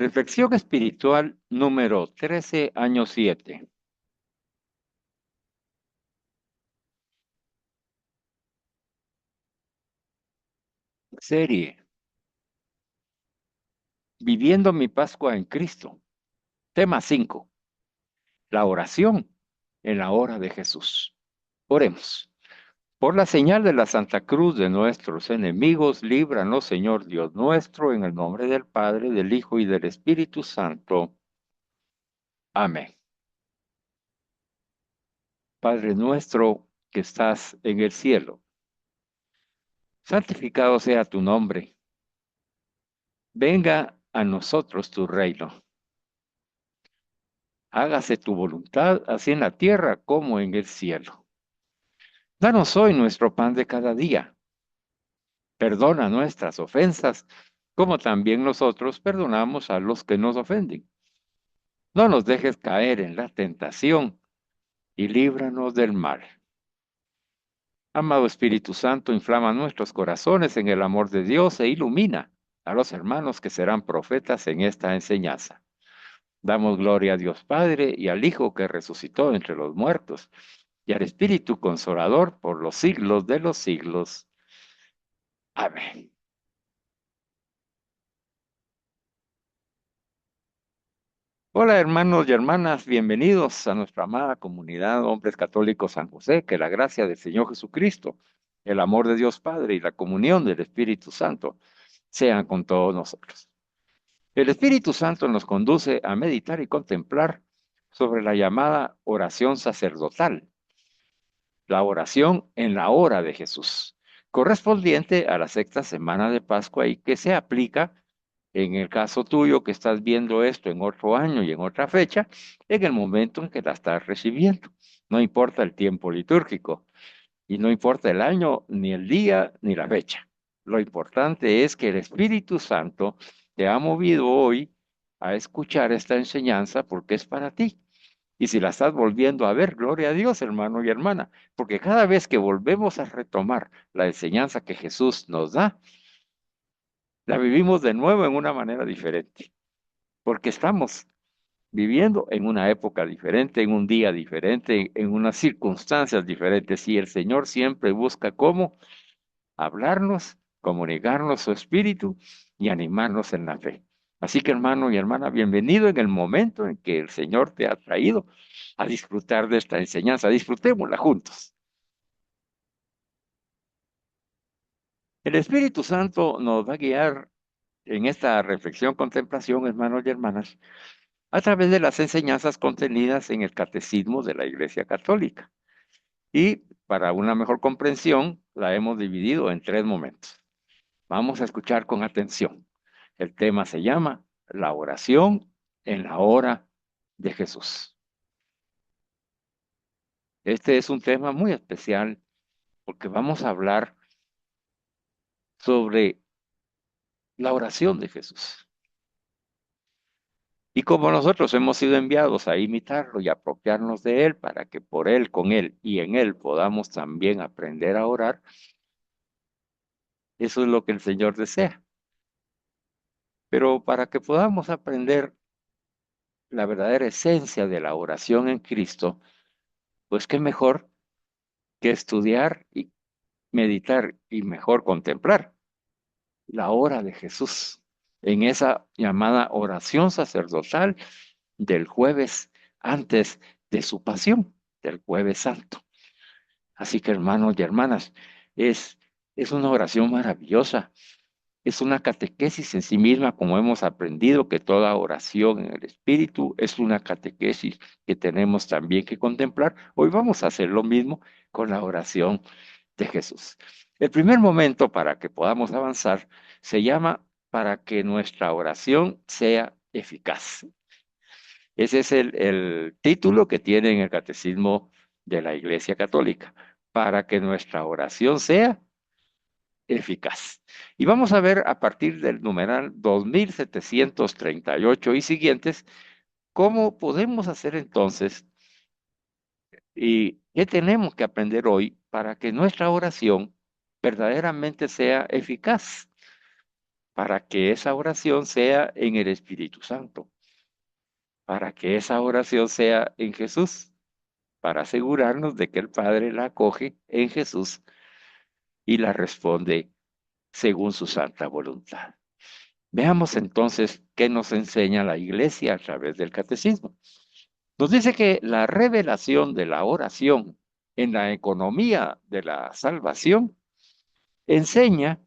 Reflexión espiritual número 13, año 7. Serie: Viviendo mi Pascua en Cristo. Tema 5: La oración en la hora de Jesús. Oremos. Por la señal de la Santa Cruz de nuestros enemigos, líbranos, Señor Dios nuestro, en el nombre del Padre, del Hijo y del Espíritu Santo. Amén. Padre nuestro que estás en el cielo, santificado sea tu nombre. Venga a nosotros tu reino. Hágase tu voluntad, así en la tierra como en el cielo. Danos hoy nuestro pan de cada día. Perdona nuestras ofensas, como también nosotros perdonamos a los que nos ofenden. No nos dejes caer en la tentación y líbranos del mal. Amado Espíritu Santo, inflama nuestros corazones en el amor de Dios e ilumina a los hermanos que serán profetas en esta enseñanza. Damos gloria a Dios Padre y al Hijo que resucitó entre los muertos y al Espíritu Consolador por los siglos de los siglos. Amén. Hola hermanos y hermanas, bienvenidos a nuestra amada comunidad Hombres Católicos San José. Que la gracia del Señor Jesucristo, el amor de Dios Padre y la comunión del Espíritu Santo sean con todos nosotros. El Espíritu Santo nos conduce a meditar y contemplar sobre la llamada oración sacerdotal, la oración en la hora de Jesús, correspondiente a la sexta semana de Pascua y que se aplica, en el caso tuyo que estás viendo esto en otro año y en otra fecha, en el momento en que la estás recibiendo. No importa el tiempo litúrgico y no importa el año, ni el día, ni la fecha. Lo importante es que el Espíritu Santo te ha movido hoy a escuchar esta enseñanza porque es para ti. Y si la estás volviendo a ver, gloria a Dios, hermano y hermana, porque cada vez que volvemos a retomar la enseñanza que Jesús nos da, la vivimos de nuevo en una manera diferente, porque estamos viviendo en una época diferente, en un día diferente, en unas circunstancias diferentes, y el Señor siempre busca cómo hablarnos, comunicarnos su espíritu y animarnos en la fe. Así que hermano y hermana, bienvenido en el momento en que el Señor te ha traído a disfrutar de esta enseñanza. Disfrutémosla juntos. El Espíritu Santo nos va a guiar en esta reflexión, contemplación, hermanos y hermanas, a través de las enseñanzas contenidas en el Catecismo de la Iglesia Católica. Y para una mejor comprensión, la hemos dividido en tres momentos. Vamos a escuchar con atención. El tema se llama La oración en la hora de Jesús. Este es un tema muy especial porque vamos a hablar sobre la oración de Jesús. Y como nosotros hemos sido enviados a imitarlo y apropiarnos de él para que por él, con él y en él podamos también aprender a orar, eso es lo que el Señor desea. Pero para que podamos aprender la verdadera esencia de la oración en Cristo, pues qué mejor que estudiar y meditar y mejor contemplar la hora de Jesús en esa llamada oración sacerdotal del jueves antes de su pasión, del jueves santo. Así que hermanos y hermanas, es, es una oración maravillosa. Es una catequesis en sí misma, como hemos aprendido que toda oración en el Espíritu es una catequesis que tenemos también que contemplar. Hoy vamos a hacer lo mismo con la oración de Jesús. El primer momento para que podamos avanzar se llama para que nuestra oración sea eficaz. Ese es el título que tiene en el Catecismo de la Iglesia Católica, para que nuestra oración sea eficaz. Y vamos a ver a partir del numeral 2738 y siguientes cómo podemos hacer entonces y qué tenemos que aprender hoy para que nuestra oración verdaderamente sea eficaz. para que esa oración sea en el Espíritu Santo, para que esa oración sea en Jesús, para asegurarnos de que el Padre la acoge en Jesús y la responde según su santa voluntad. Veamos entonces qué nos enseña la Iglesia a través del catecismo. Nos dice que la revelación de la oración en la economía de la salvación enseña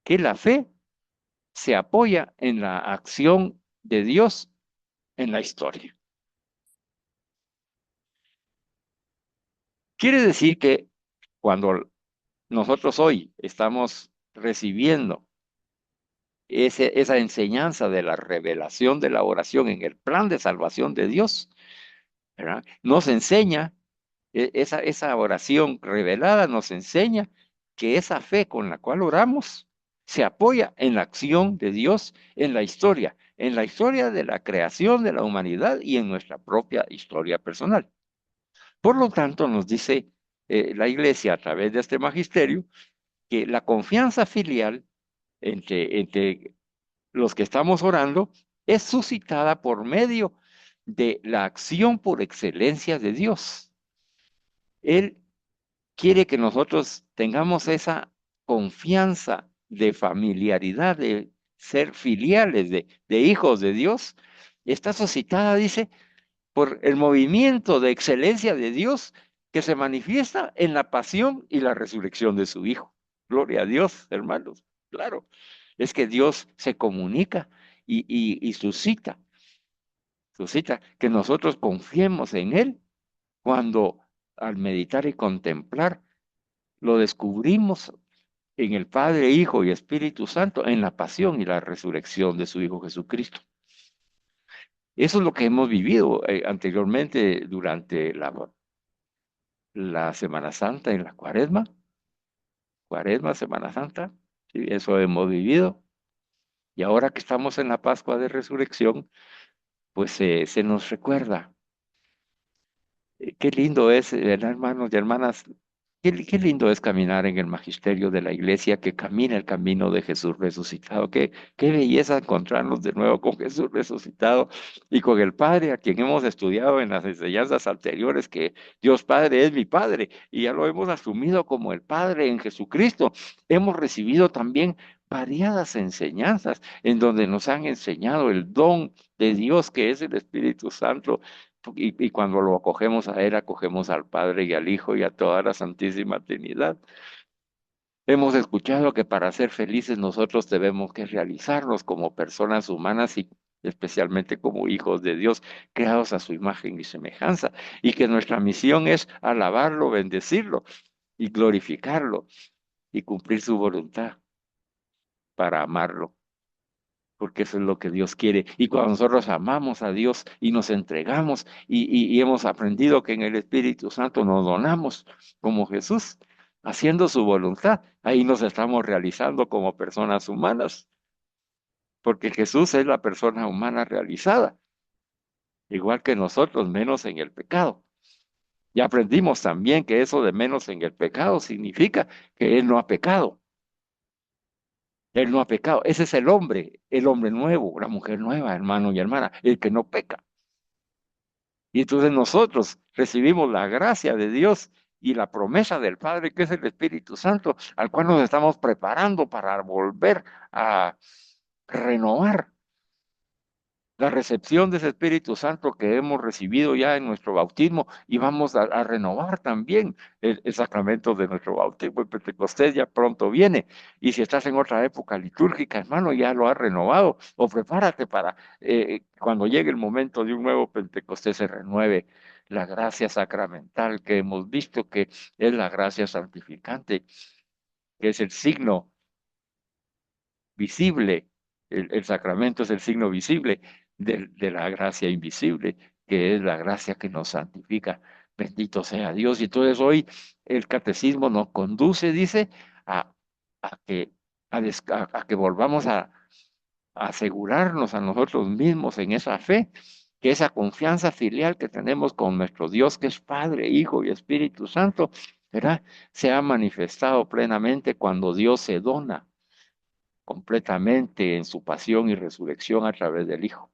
que la fe se apoya en la acción de Dios en la historia. Quiere decir que cuando nosotros hoy estamos recibiendo esa enseñanza de la revelación de la oración en el plan de salvación de Dios, ¿verdad? Nos enseña, esa oración revelada nos enseña que esa fe con la cual oramos se apoya en la acción de Dios en la historia de la creación de la humanidad y en nuestra propia historia personal. Por lo tanto, nos dice la Iglesia a través de este magisterio que la confianza filial entre los que estamos orando es suscitada por medio de la acción por excelencia de Dios. Él quiere que nosotros tengamos esa confianza de familiaridad, de ser filiales, de hijos de Dios. Está suscitada, dice, por el movimiento de excelencia de Dios que se manifiesta en la pasión y la resurrección de su Hijo. Gloria a Dios, hermanos. Claro, es que Dios se comunica y suscita que nosotros confiemos en Él cuando al meditar y contemplar lo descubrimos en el Padre, Hijo y Espíritu Santo, en la pasión y la resurrección de su Hijo Jesucristo. Eso es lo que hemos vivido anteriormente durante la Semana Santa, en la Cuaresma, Semana Santa, sí, eso hemos vivido. Y ahora que estamos en la Pascua de Resurrección, pues se nos recuerda. Qué lindo es, ¿verdad, hermanos y hermanas? Qué lindo es caminar en el magisterio de la iglesia que camina el camino de Jesús resucitado. Qué belleza encontrarnos de nuevo con Jesús resucitado y con el Padre, a quien hemos estudiado en las enseñanzas anteriores, que Dios Padre es mi Padre y ya lo hemos asumido como el Padre en Jesucristo. Hemos recibido también variadas enseñanzas en donde nos han enseñado el don de Dios que es el Espíritu Santo y cuando lo acogemos a Él, acogemos al Padre y al Hijo y a toda la Santísima Trinidad. Hemos escuchado que para ser felices nosotros debemos que realizarnos como personas humanas y especialmente como hijos de Dios, creados a su imagen y semejanza, y que nuestra misión es alabarlo, bendecirlo y glorificarlo y cumplir su voluntad para amarlo, porque eso es lo que Dios quiere. Y cuando nosotros amamos a Dios y nos entregamos y hemos aprendido que en el Espíritu Santo nos donamos como Jesús, haciendo su voluntad, ahí nos estamos realizando como personas humanas, porque Jesús es la persona humana realizada, igual que nosotros, menos en el pecado. Y aprendimos también que eso de menos en el pecado significa que Él no ha pecado. Él no ha pecado. Ese es el hombre nuevo, la mujer nueva, hermano y hermana, el que no peca. Y entonces nosotros recibimos la gracia de Dios y la promesa del Padre, que es el Espíritu Santo, al cual nos estamos preparando para volver a renovar la recepción de ese Espíritu Santo que hemos recibido ya en nuestro bautismo y vamos a renovar también el sacramento de nuestro bautismo. El Pentecostés ya pronto viene y si estás en otra época litúrgica, hermano, ya lo has renovado o prepárate para cuando llegue el momento de un nuevo Pentecostés se renueve la gracia sacramental que hemos visto que es la gracia santificante, que es el signo visible, el sacramento es el signo visible de la gracia invisible, que es la gracia que nos santifica. Bendito sea Dios. Y entonces hoy el catecismo nos conduce, dice, a, a que, a que volvamos a asegurarnos a nosotros mismos en esa fe, que esa confianza filial que tenemos con nuestro Dios, que es Padre, Hijo y Espíritu Santo, ¿verdad? Se ha manifestado plenamente cuando Dios se dona completamente en su pasión y resurrección a través del Hijo.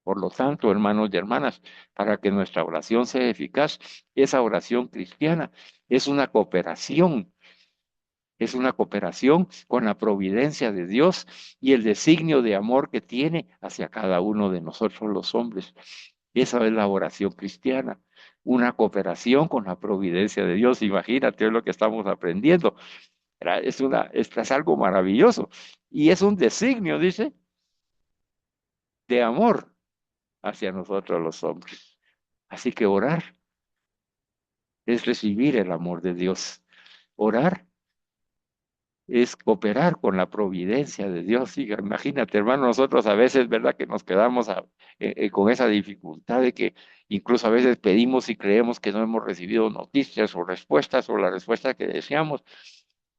Por lo tanto, hermanos y hermanas, para que nuestra oración sea eficaz, esa oración cristiana es una cooperación con la providencia de Dios y el designio de amor que tiene hacia cada uno de nosotros los hombres. Esa es la oración cristiana, una cooperación con la providencia de Dios. Imagínate lo que estamos aprendiendo. Es algo maravilloso y es un designio, dice, de amor hacia nosotros los hombres. Así que orar es recibir el amor de Dios. Orar es cooperar con la providencia de Dios. Sí, imagínate, hermano, nosotros a veces, ¿verdad? Que nos quedamos con esa dificultad de que incluso a veces pedimos y creemos que no hemos recibido noticias o respuestas o la respuesta que deseamos.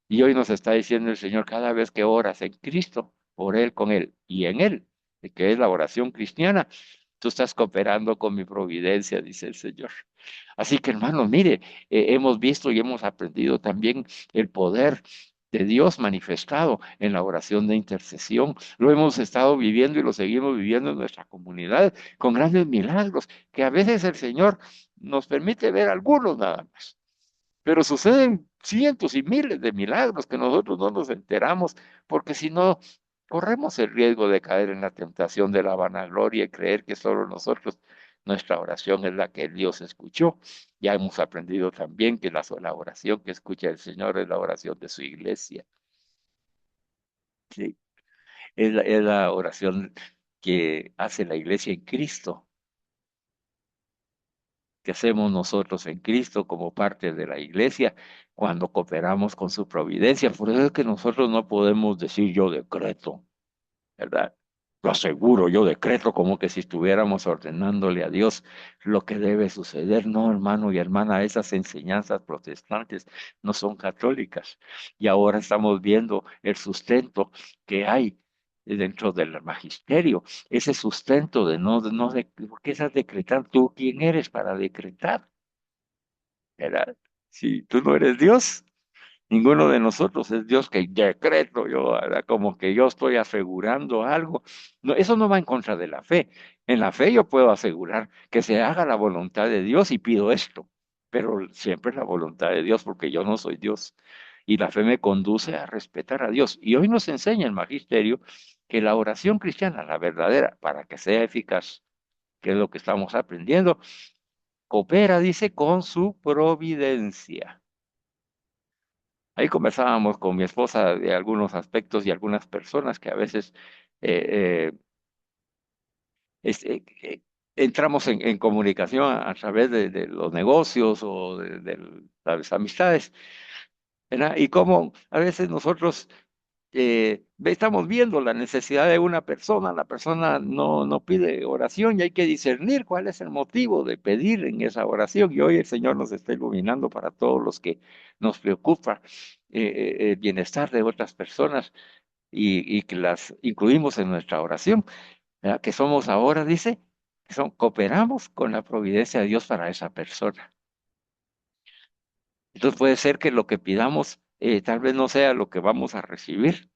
Y hoy nos está diciendo el Señor, cada vez que oras en Cristo, por Él, con Él y en Él, que es la oración cristiana, tú estás cooperando con mi providencia, dice el Señor. Así que, hermanos, mire, hemos visto y hemos aprendido también el poder de Dios manifestado en la oración de intercesión. Lo hemos estado viviendo y lo seguimos viviendo en nuestra comunidad con grandes milagros que a veces el Señor nos permite ver algunos nada más. Pero suceden cientos y miles de milagros que nosotros no nos enteramos, porque si no, corremos el riesgo de caer en la tentación de la vanagloria y creer que solo nosotros, nuestra oración es la que Dios escuchó. Ya hemos aprendido también que la oración que escucha el Señor es la oración de su iglesia. Sí, es la oración que hace la iglesia en Cristo, que hacemos nosotros en Cristo como parte de la iglesia cuando cooperamos con su providencia. Por eso es que nosotros no podemos decir yo decreto, ¿verdad? Lo aseguro, yo decreto como que si estuviéramos ordenándole a Dios lo que debe suceder. No, hermano y hermana, esas enseñanzas protestantes no son católicas. Y ahora estamos viendo el sustento que hay dentro del magisterio, ese sustento ¿por qué estás decretando? ¿Tú quién eres para decretar? ¿Verdad? Si tú no eres Dios, ninguno de nosotros es Dios que decreto yo, ¿verdad? Como que yo estoy asegurando algo. No, eso no va en contra de la fe. En la fe yo puedo asegurar que se haga la voluntad de Dios y pido esto, pero siempre es la voluntad de Dios porque yo no soy Dios. Y la fe me conduce a respetar a Dios. Y hoy nos enseña el magisterio que la oración cristiana, la verdadera, para que sea eficaz, que es lo que estamos aprendiendo, coopera, dice, con su providencia. Ahí conversábamos con mi esposa de algunos aspectos y algunas personas que a veces eh, entramos en comunicación a través de los negocios o de las amistades, ¿verdad? Y cómo a veces nosotros estamos viendo la necesidad de una persona, la persona no pide oración y hay que discernir cuál es el motivo de pedir en esa oración. Y hoy el Señor nos está iluminando para todos los que nos preocupa el bienestar de otras personas y que las incluimos en nuestra oración, ¿verdad? Que somos ahora, dice, cooperamos con la providencia de Dios para esa persona. Entonces puede ser que lo que pidamos tal vez no sea lo que vamos a recibir.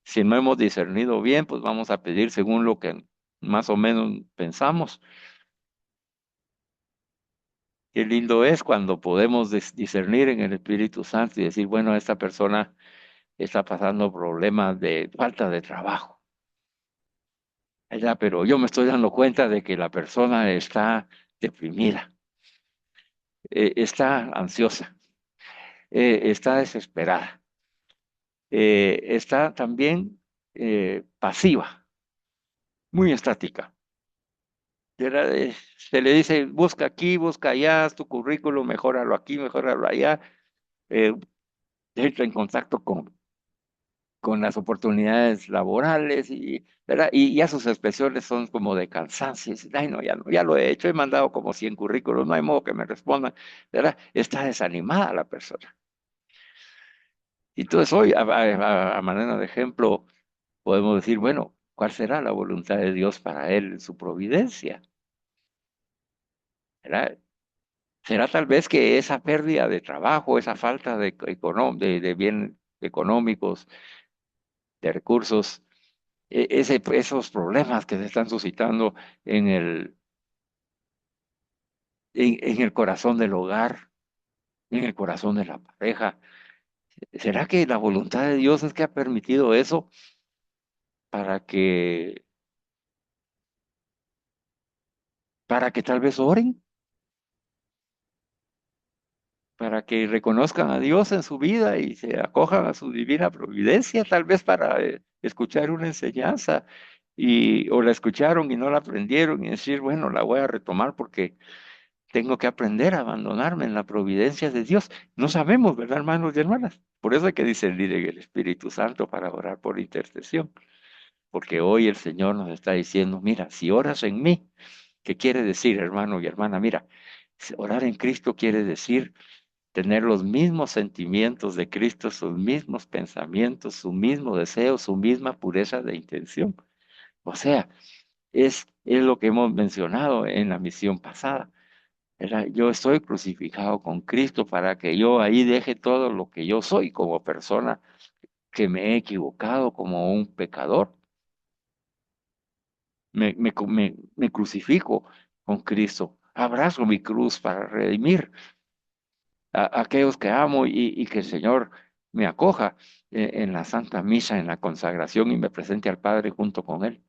Si no hemos discernido bien, pues vamos a pedir según lo que más o menos pensamos. Qué lindo es cuando podemos discernir en el Espíritu Santo y decir, bueno, esta persona está pasando problemas de falta de trabajo, ¿verdad? Pero yo me estoy dando cuenta de que la persona está deprimida, está ansiosa, está desesperada, está también pasiva, muy estática. Se le dice, busca aquí, busca allá, haz tu currículum, mejóralo aquí, mejóralo allá, eh, entra en contacto con las oportunidades laborales y, ¿verdad? Y ya sus expresiones son como de cansancio. Dice, ay, no, ya lo he hecho, he mandado como 100 currículos, no hay modo que me respondan, ¿verdad? Está desanimada la persona. Y entonces hoy, a manera de ejemplo, podemos decir, bueno, ¿cuál será la voluntad de Dios para él en su providencia? ¿Verdad? ¿Será tal vez que esa pérdida de trabajo, esa falta de bien económicos, de recursos, esos problemas que se están suscitando en en el corazón del hogar, en el corazón de la pareja. ¿Será que la voluntad de Dios es que ha permitido eso para que, para que tal vez oren, para que reconozcan a Dios en su vida y se acojan a su divina providencia, tal vez para escuchar una enseñanza o la escucharon y no la aprendieron y decir, bueno, la voy a retomar porque tengo que aprender a abandonarme en la providencia de Dios? No sabemos, ¿verdad, hermanos y hermanas? Por eso hay que discernir en el Espíritu Santo para orar por intercesión, porque hoy el Señor nos está diciendo, mira, si oras en mí, ¿qué quiere decir, hermano y hermana? Mira, orar en Cristo quiere decir tener los mismos sentimientos de Cristo, sus mismos pensamientos, su mismo deseo, su misma pureza de intención. O sea, es lo que hemos mencionado en la misión pasada. Yo estoy crucificado con Cristo para que yo ahí deje todo lo que yo soy como persona, que me he equivocado como un pecador. Me crucifico con Cristo. Abrazo mi cruz para redimir a aquellos que amo y que el Señor me acoja en la Santa Misa, en la consagración y me presente al Padre junto con Él.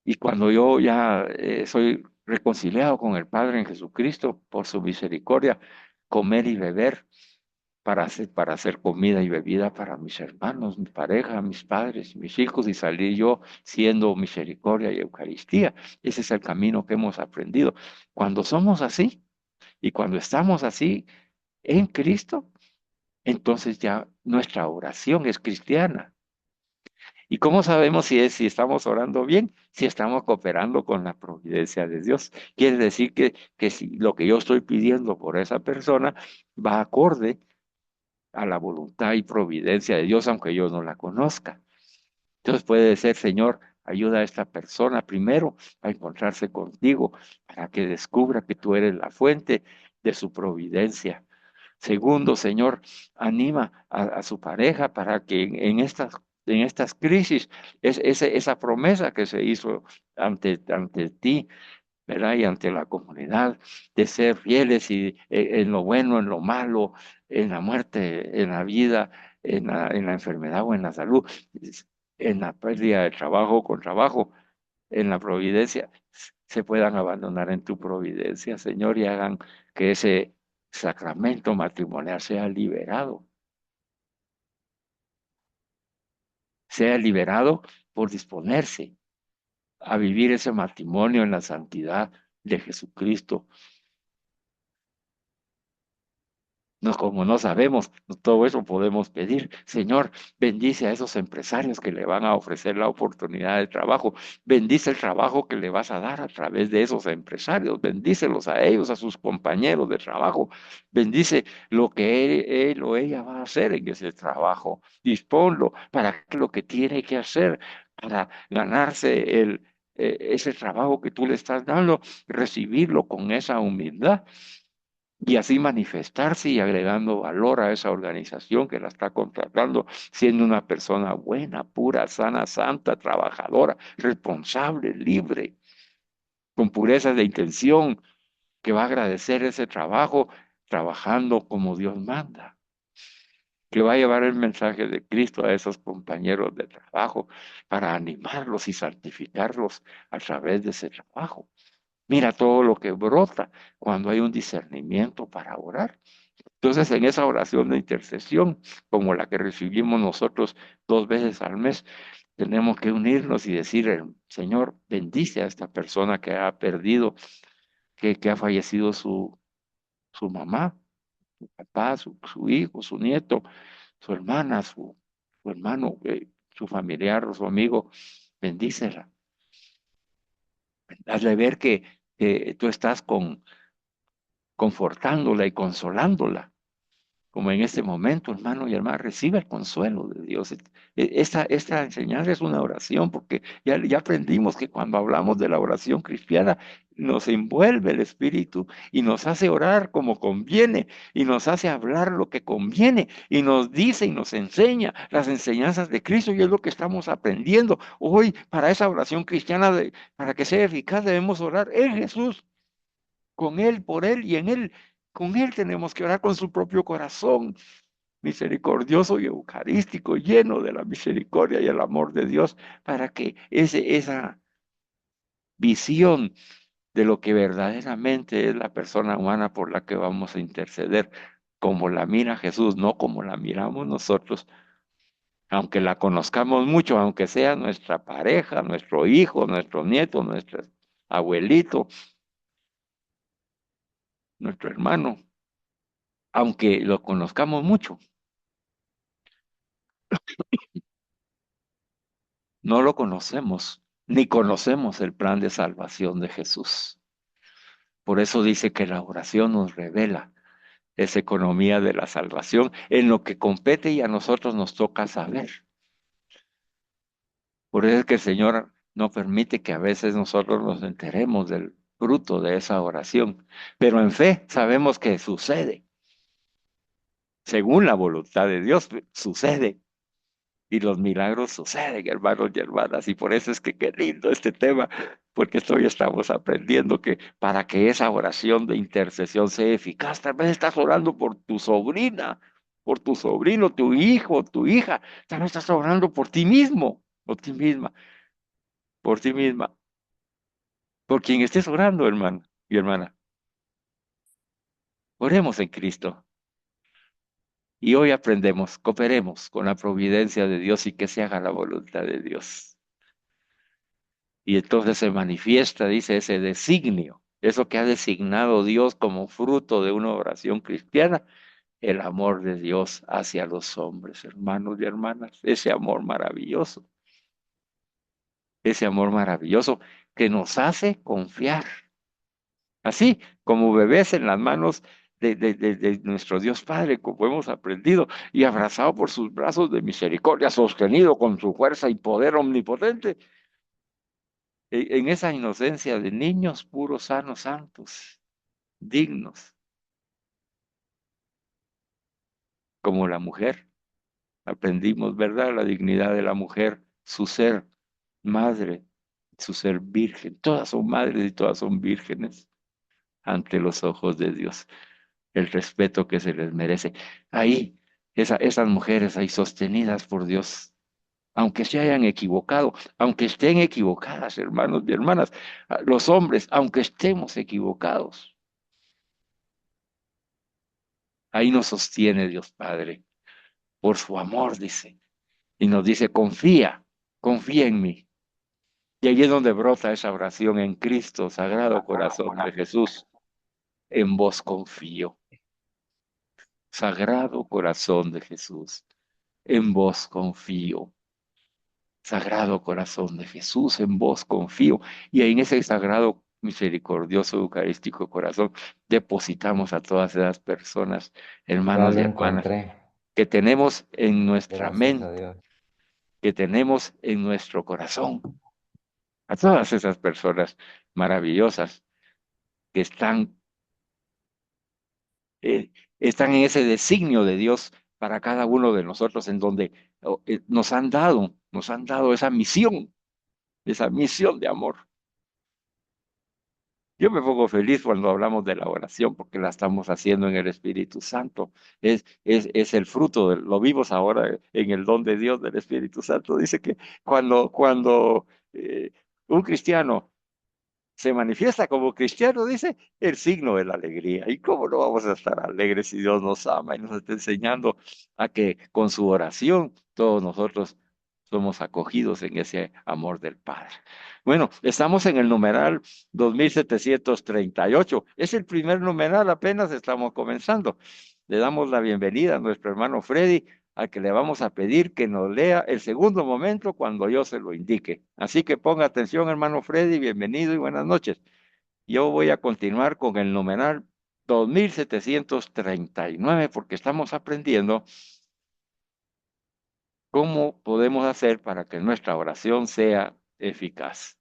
Y cuando yo ya soy reconciliado con el Padre en Jesucristo por su misericordia, comer y beber para hacer comida y bebida para mis hermanos, mi pareja, mis padres, mis hijos y salir yo siendo misericordia y Eucaristía. Ese es el camino que hemos aprendido. Cuando somos así y cuando estamos así en Cristo, entonces ya nuestra oración es cristiana. ¿Y cómo sabemos si estamos orando bien? Si estamos cooperando con la providencia de Dios. Quiere decir que si lo que yo estoy pidiendo por esa persona va acorde a la voluntad y providencia de Dios, aunque yo no la conozca. Entonces puede ser, Señor, ayuda a esta persona primero a encontrarse contigo para que descubra que tú eres la fuente de su providencia. Segundo, Señor, anima a su pareja para que en estas crisis, esa promesa que se hizo ante ti, ¿verdad? Y ante la comunidad, de ser fieles y en lo bueno, en lo malo, en la muerte, en la vida, en la enfermedad o en la salud, en la pérdida de trabajo con trabajo, en la providencia, se puedan abandonar en tu providencia, Señor, y hagan que ese sacramento matrimonial sea liberado por disponerse a vivir ese matrimonio en la santidad de Jesucristo. No, como no sabemos, todo eso podemos pedir. Señor, bendice a esos empresarios que le van a ofrecer la oportunidad de trabajo. Bendice el trabajo que le vas a dar a través de esos empresarios. Bendícelos a ellos, a sus compañeros de trabajo. Bendice lo que él o ella va a hacer en ese trabajo. Disponlo para lo que tiene que hacer para ganarse ese trabajo que tú le estás dando, recibirlo con esa humildad y así manifestarse y agregando valor a esa organización que la está contratando, siendo una persona buena, pura, sana, santa, trabajadora, responsable, libre, con pureza de intención, que va a agradecer ese trabajo trabajando como Dios manda, que va a llevar el mensaje de Cristo a esos compañeros de trabajo para animarlos y santificarlos a través de ese trabajo. Mira todo lo que brota cuando hay un discernimiento para orar. Entonces, en esa oración de intercesión, como la que recibimos nosotros 2 veces al mes, tenemos que unirnos y decir, Señor, bendice a esta persona que ha perdido, que ha fallecido su mamá, su papá, su hijo, su nieto, su hermana, su hermano, su familiar o su amigo. Bendícela. Hazle ver que tú estás confortándola y consolándola como en este momento, hermano y hermana, recibe el consuelo de Dios. Esta enseñanza es una oración, porque ya aprendimos que cuando hablamos de la oración cristiana, nos envuelve el Espíritu y nos hace orar como conviene y nos hace hablar lo que conviene y nos dice y nos enseña las enseñanzas de Cristo, y es lo que estamos aprendiendo hoy. Para esa oración cristiana, para que sea eficaz, debemos orar en Jesús, con Él, por Él y en Él. Con Él tenemos que orar, con su propio corazón, misericordioso y eucarístico, lleno de la misericordia y el amor de Dios, para que esa visión de lo que verdaderamente es la persona humana por la que vamos a interceder, como la mira Jesús, no como la miramos nosotros, aunque la conozcamos mucho, aunque sea nuestra pareja, nuestro hijo, nuestro nieto, nuestro abuelito, nuestro hermano, aunque lo conozcamos mucho, no lo conocemos, ni conocemos el plan de salvación de Jesús. Por eso dice que la oración nos revela esa economía de la salvación en lo que compete y a nosotros nos toca saber. Por eso es que el Señor no permite que a veces nosotros nos enteremos del fruto de esa oración, pero en fe sabemos que sucede, según la voluntad de Dios, sucede. Y los milagros suceden, hermanos y hermanas, y por eso es que qué lindo este tema, porque hoy estamos aprendiendo que para que esa oración de intercesión sea eficaz, tal vez estás orando por tu sobrina, por tu sobrino, tu hijo, tu hija, tal vez estás orando por ti mismo, por ti misma, por ti misma, por quien estés orando, hermano y hermana. Oremos en Cristo. Y hoy aprendemos, cooperemos con la providencia de Dios y que se haga la voluntad de Dios. Y entonces se manifiesta, dice, ese designio, eso que ha designado Dios como fruto de una oración cristiana, el amor de Dios hacia los hombres, hermanos y hermanas, ese amor maravilloso que nos hace confiar, así como bebés en las manos de nuestro Dios Padre, como hemos aprendido, y abrazado por sus brazos de misericordia, sostenido con su fuerza y poder omnipotente en esa inocencia de niños puros, sanos, santos, dignos, como la mujer. Aprendimos, ¿verdad? La dignidad de la mujer, su ser madre, su ser virgen. Todas son madres y todas son vírgenes ante los ojos de Dios. El respeto que se les merece. Ahí, esas mujeres ahí sostenidas por Dios, aunque se hayan equivocado, aunque estén equivocadas, hermanos y hermanas, los hombres, aunque estemos equivocados, ahí nos sostiene Dios Padre, por su amor, dice. Y nos dice, confía, confía en mí. Y ahí es donde brota esa oración: en Cristo, Sagrado Corazón de Jesús, en vos confío. Sagrado Corazón de Jesús, en vos confío. Sagrado Corazón de Jesús, en vos confío. Y ahí en ese sagrado, misericordioso, eucarístico corazón, depositamos a todas esas personas, Ya hermanos y lo hermanas, encontré. que tenemos en nuestra Gracias a mente, Dios. que tenemos en nuestro corazón, a todas esas personas maravillosas que eh, están en ese designio de Dios para cada uno de nosotros, en donde nos han dado esa misión de amor. Yo me pongo feliz cuando hablamos de la oración, porque la estamos haciendo en el Espíritu Santo. Es el fruto, lo vimos ahora en el don de Dios del Espíritu Santo. Dice que cuando un cristiano se manifiesta como cristiano, dice, el signo de la alegría. ¿Y cómo no vamos a estar alegres si Dios nos ama y nos está enseñando a que con su oración todos nosotros somos acogidos en ese amor del Padre? Bueno, estamos en el numeral 2738. Es el primer numeral, apenas estamos comenzando. Le damos la bienvenida a nuestro hermano Freddy, al que le vamos a pedir que nos lea el segundo momento cuando yo se lo indique. Así que ponga atención, hermano Freddy, bienvenido y buenas noches. Yo voy a continuar con el numeral 2739, porque estamos aprendiendo cómo podemos hacer para que nuestra oración sea eficaz.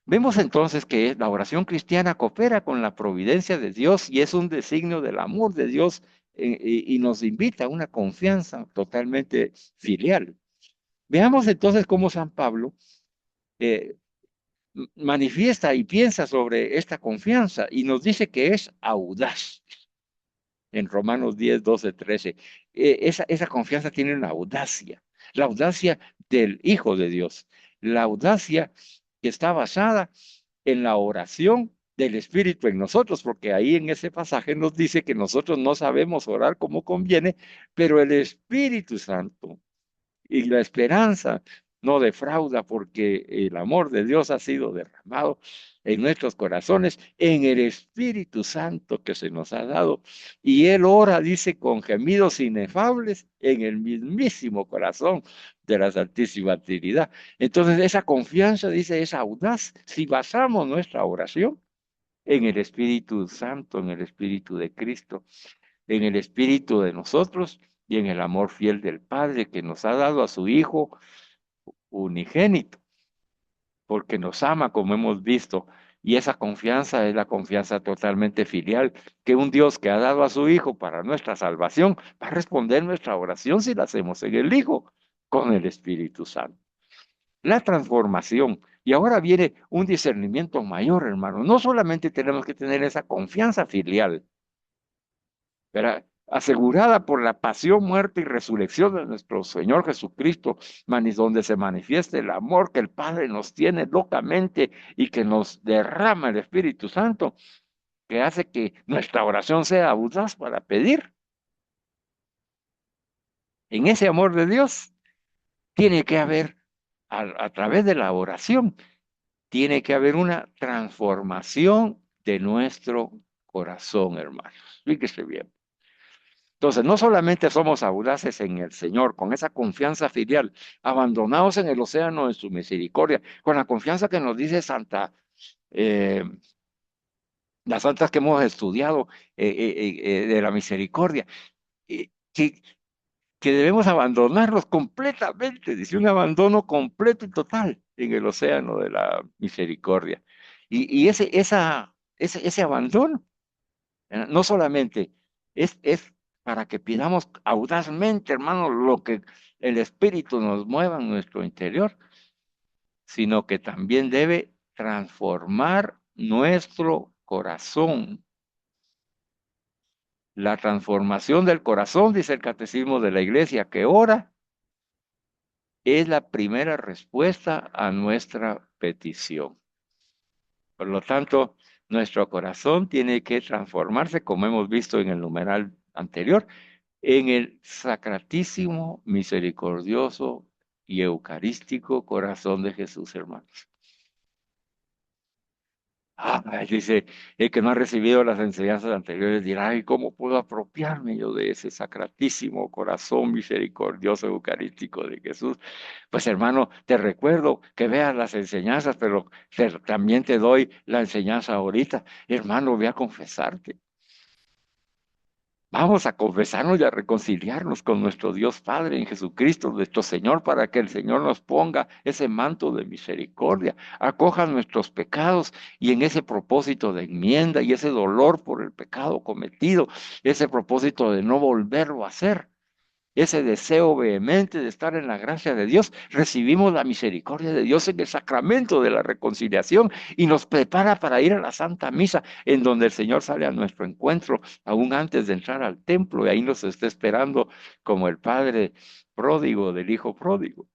Vemos entonces que la oración cristiana coopera con la providencia de Dios y es un designio del amor de Dios y nos invita a una confianza totalmente filial. Veamos entonces cómo San Pablo eh, manifiesta y piensa sobre esta confianza y nos dice que es audaz en Romanos 10, 12, 13. Esa confianza tiene una audacia, la audacia del Hijo de Dios, la audacia que está basada en la oración del Espíritu en nosotros, porque ahí en ese pasaje nos dice que nosotros no sabemos orar como conviene, pero el Espíritu Santo y la esperanza no defrauda porque el amor de Dios ha sido derramado en nuestros corazones, en el Espíritu Santo que se nos ha dado. Y Él ora, dice, con gemidos inefables en el mismísimo corazón de la Santísima Trinidad. Entonces, esa confianza, dice, es audaz si basamos nuestra oración en el Espíritu Santo, en el Espíritu de Cristo, en el Espíritu de nosotros y en el amor fiel del Padre que nos ha dado a su Hijo unigénito, porque nos ama como hemos visto. Y esa confianza es la confianza totalmente filial, que un Dios que ha dado a su Hijo para nuestra salvación va a responder nuestra oración si la hacemos en el Hijo, con el Espíritu Santo. La transformación. Y ahora viene un discernimiento mayor, hermano. No solamente tenemos que tener esa confianza filial, ¿verdad? Asegurada por la pasión, muerte y resurrección de nuestro Señor Jesucristo, donde se manifiesta el amor que el Padre nos tiene locamente y que nos derrama el Espíritu Santo, que hace que nuestra oración sea audaz para pedir. En ese amor de Dios tiene que haber, a través de la oración, tiene que haber una transformación de nuestro corazón, hermanos. Fíjese bien. Entonces, no solamente somos audaces en el Señor, con esa confianza filial, abandonados en el océano de su misericordia, con la confianza que nos dice eh, las santas que hemos estudiado de la misericordia, eh, que, que debemos abandonarlos completamente, dice un abandono completo y total en el océano de la misericordia. Y ese abandono no solamente es para que pidamos audazmente, hermano, lo que el Espíritu nos mueva en nuestro interior, sino que también debe transformar nuestro corazón. La transformación del corazón, dice el Catecismo de la Iglesia, que ora, es la primera respuesta a nuestra petición. Por lo tanto, nuestro corazón tiene que transformarse, como hemos visto en el numeral anterior, en el sacratísimo, misericordioso y eucarístico corazón de Jesús, hermanos. Dice, el que no ha recibido las enseñanzas anteriores dirá, ay, ¿cómo puedo apropiarme yo de ese sacratísimo corazón misericordioso eucarístico de Jesús? Pues hermano, te recuerdo que veas las enseñanzas, pero también te doy la enseñanza ahorita. Hermano, ve a confesarte. Vamos a confesarnos y a reconciliarnos con nuestro Dios Padre en Jesucristo, nuestro Señor, para que el Señor nos ponga ese manto de misericordia, acoja nuestros pecados y en ese propósito de enmienda y ese dolor por el pecado cometido, ese propósito de no volverlo a hacer, ese deseo vehemente de estar en la gracia de Dios, recibimos la misericordia de Dios en el sacramento de la reconciliación y nos prepara para ir a la Santa Misa, en donde el Señor sale a nuestro encuentro, aún antes de entrar al templo, y ahí nos está esperando como el Padre pródigo del Hijo pródigo.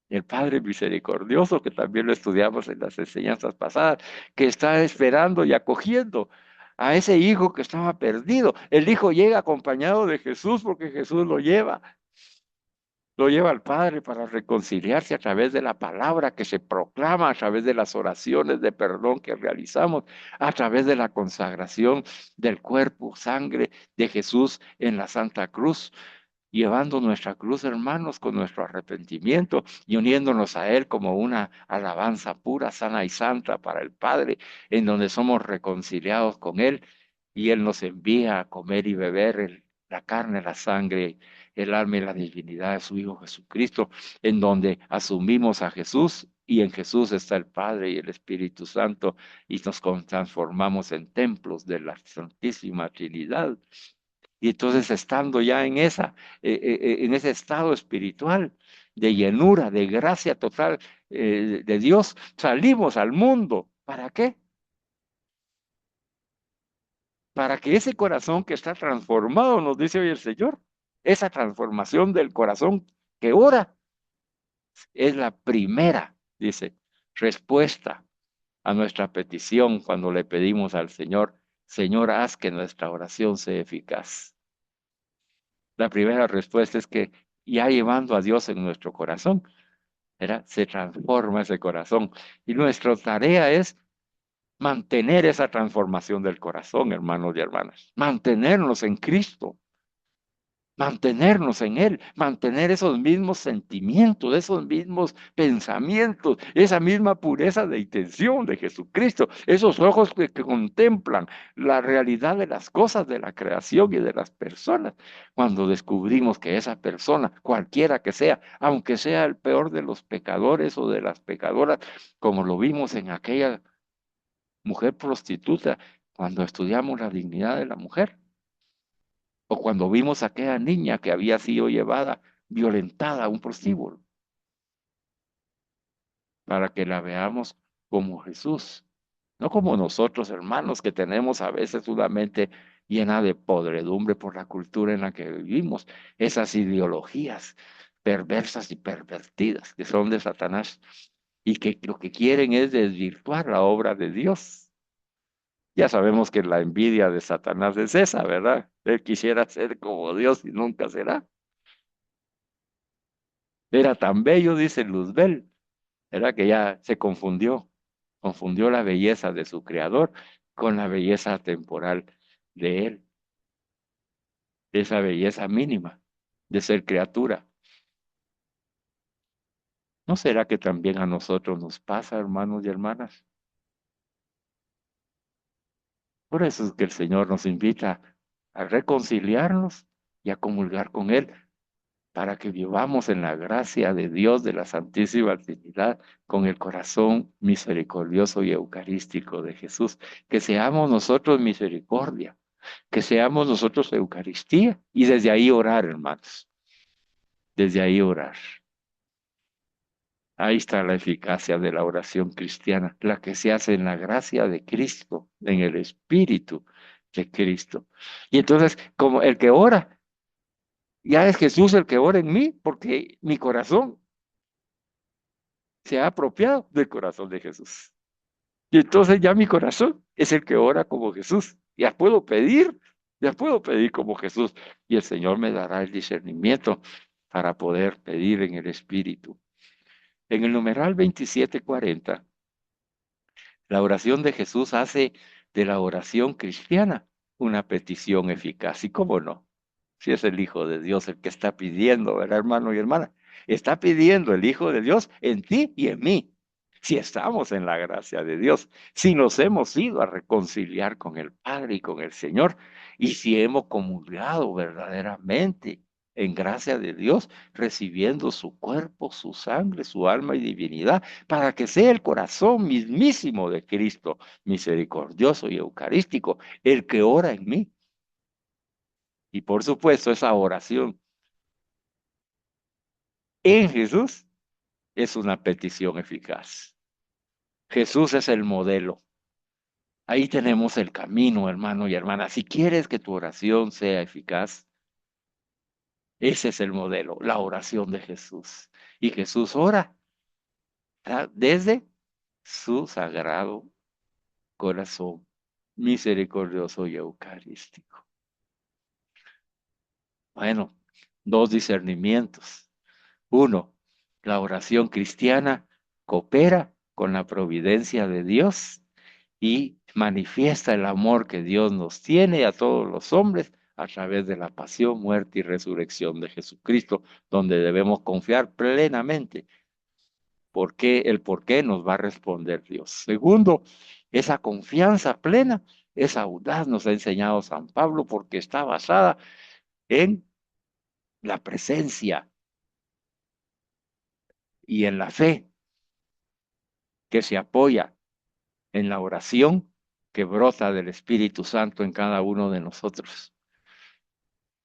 El Padre misericordioso, que también lo estudiamos en las enseñanzas pasadas, que está esperando y acogiendo a ese hijo que estaba perdido. El hijo llega acompañado de Jesús porque Jesús lo lleva al Padre para reconciliarse a través de la palabra que se proclama, a través de las oraciones de perdón que realizamos, a través de la consagración del cuerpo, sangre de Jesús en la Santa Cruz, llevando nuestra cruz, hermanos, con nuestro arrepentimiento y uniéndonos a Él como una alabanza pura, sana y santa para el Padre, en donde somos reconciliados con Él y Él nos envía a comer y beber la carne, la sangre, el alma y la divinidad de su Hijo Jesucristo, en donde asumimos a Jesús y en Jesús está el Padre y el Espíritu Santo y nos transformamos en templos de la Santísima Trinidad. Y entonces estando ya en ese estado espiritual de llenura, de gracia total de Dios, salimos al mundo. ¿Para qué? Para que ese corazón que está transformado, nos dice hoy el Señor, esa transformación del corazón que ora es la primera, dice, respuesta a nuestra petición cuando le pedimos al Señor, Señor, haz que nuestra oración sea eficaz. La primera respuesta es que ya llevando a Dios en nuestro corazón, ¿verdad? Se transforma ese corazón. Y nuestra tarea es mantener esa transformación del corazón, hermanos y hermanas. Mantenernos en Cristo, mantenernos en Él, mantener esos mismos sentimientos, esos mismos pensamientos, esa misma pureza de intención de Jesucristo, esos ojos que contemplan la realidad de las cosas, de la creación y de las personas. Cuando descubrimos que esa persona, cualquiera que sea, aunque sea el peor de los pecadores o de las pecadoras, como lo vimos en aquella mujer prostituta, cuando estudiamos la dignidad de la mujer, o cuando vimos a aquella niña que había sido llevada, violentada a un prostíbulo, para que la veamos como Jesús, no como nosotros, hermanos, que tenemos a veces una mente llena de podredumbre por la cultura en la que vivimos, esas ideologías perversas y pervertidas que son de Satanás y que lo que quieren es desvirtuar la obra de Dios. Ya sabemos que la envidia de Satanás es esa, ¿verdad? Él quisiera ser como Dios y nunca será. Era tan bello, dice Luzbel, era que ya se confundió la belleza de su creador con la belleza temporal de él, esa belleza mínima de ser criatura. ¿No será que también a nosotros nos pasa, hermanos y hermanas? Por eso es que el Señor nos invita a reconciliarnos y a comulgar con Él para que vivamos en la gracia de Dios de la Santísima Trinidad con el corazón misericordioso y eucarístico de Jesús. Que seamos nosotros misericordia, que seamos nosotros Eucaristía y desde ahí orar, hermanos, desde ahí orar. Ahí está la eficacia de la oración cristiana, la que se hace en la gracia de Cristo, en el Espíritu de Cristo. Y entonces, como el que ora, ya es Jesús el que ora en mí, porque mi corazón se ha apropiado del corazón de Jesús. Y entonces ya mi corazón es el que ora como Jesús. Ya puedo pedir como Jesús. Y el Señor me dará el discernimiento para poder pedir en el Espíritu. En el numeral 2740, la oración de Jesús hace de la oración cristiana una petición eficaz. ¿Y cómo no? Si es el Hijo de Dios el que está pidiendo, ¿verdad, hermano y hermana? Está pidiendo el Hijo de Dios en ti y en mí. Si estamos en la gracia de Dios, si nos hemos ido a reconciliar con el Padre y con el Señor, y si hemos comulgado verdaderamente en gracia de Dios, recibiendo su cuerpo, su sangre, su alma y divinidad, para que sea el corazón mismísimo de Cristo, misericordioso y eucarístico, el que ora en mí. Y por supuesto, esa oración en Jesús es una petición eficaz. Jesús es el modelo. Ahí tenemos el camino, hermano y hermana. Si quieres que tu oración sea eficaz, ese es el modelo, la oración de Jesús. Y Jesús ora, ¿verdad?, desde su sagrado corazón misericordioso y eucarístico. Bueno, dos discernimientos. Uno, la oración cristiana coopera con la providencia de Dios y manifiesta el amor que Dios nos tiene a todos los hombres a través de la pasión, muerte y resurrección de Jesucristo, donde debemos confiar plenamente el por qué nos va a responder Dios. Segundo, esa confianza plena es audaz, nos ha enseñado San Pablo, porque está basada en la presencia y en la fe que se apoya en la oración que brota del Espíritu Santo en cada uno de nosotros.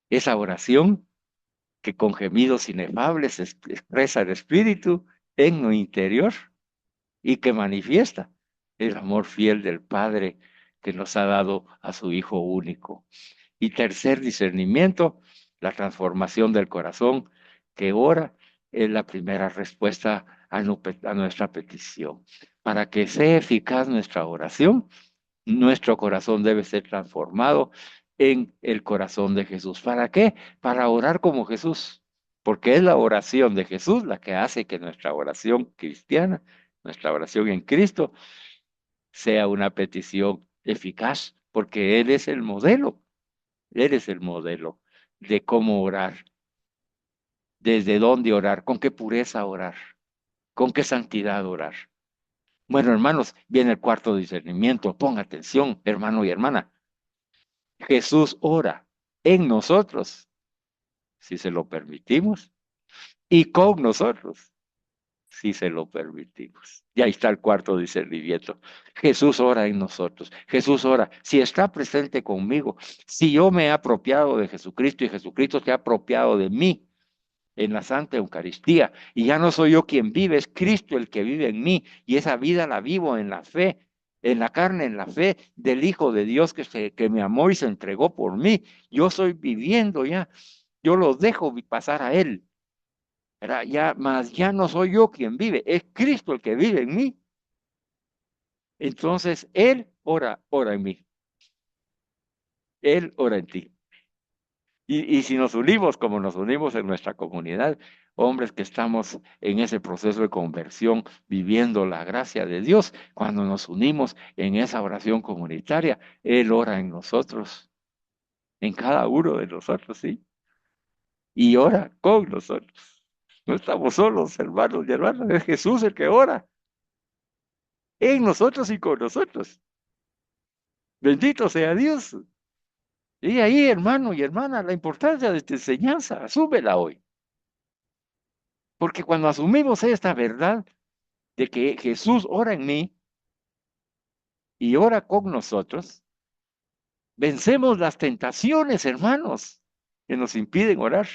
Esa oración que con gemidos inefables expresa el Espíritu en lo interior y que manifiesta el amor fiel del Padre que nos ha dado a su Hijo único. Y tercer discernimiento, la transformación del corazón que ora es la primera respuesta a nuestra petición. Para que sea eficaz nuestra oración, nuestro corazón debe ser transformado en el corazón de Jesús. ¿Para qué? Para orar como Jesús, porque es la oración de Jesús la que hace que nuestra oración cristiana, nuestra oración en Cristo, sea una petición eficaz, porque Él es el modelo, Él es el modelo de cómo orar, desde dónde orar, con qué pureza orar, con qué santidad orar. Bueno, hermanos, viene el cuarto discernimiento. Ponga atención, hermano y hermana. Jesús ora en nosotros, si se lo permitimos, y con nosotros, si se lo permitimos. Y ahí está el cuarto discernimiento. Jesús ora en nosotros. Jesús ora. Si está presente conmigo, si yo me he apropiado de Jesucristo y Jesucristo se ha apropiado de mí en la Santa Eucaristía, y ya no soy yo quien vive, es Cristo el que vive en mí, y esa vida la vivo en la fe, en la carne, en la fe del Hijo de Dios que me amó y se entregó por mí. Yo estoy viviendo ya, yo lo dejo pasar a Él. ¿Verdad? Ya, más ya no soy yo quien vive, es Cristo el que vive en mí. Entonces, Él ora en mí, Él ora en ti. Y si nos unimos como nos unimos en nuestra comunidad, hombres que estamos en ese proceso de conversión, viviendo la gracia de Dios, cuando nos unimos en esa oración comunitaria, Él ora en nosotros, en cada uno de nosotros, ¿sí? Y ora con nosotros. No estamos solos, hermanos y hermanas, es Jesús el que ora en nosotros y con nosotros. Bendito sea Dios. Y ahí, hermano y hermana, la importancia de esta enseñanza, asúmela hoy. Porque cuando asumimos esta verdad de que Jesús ora en mí y ora con nosotros, vencemos las tentaciones, hermanos, que nos impiden orar.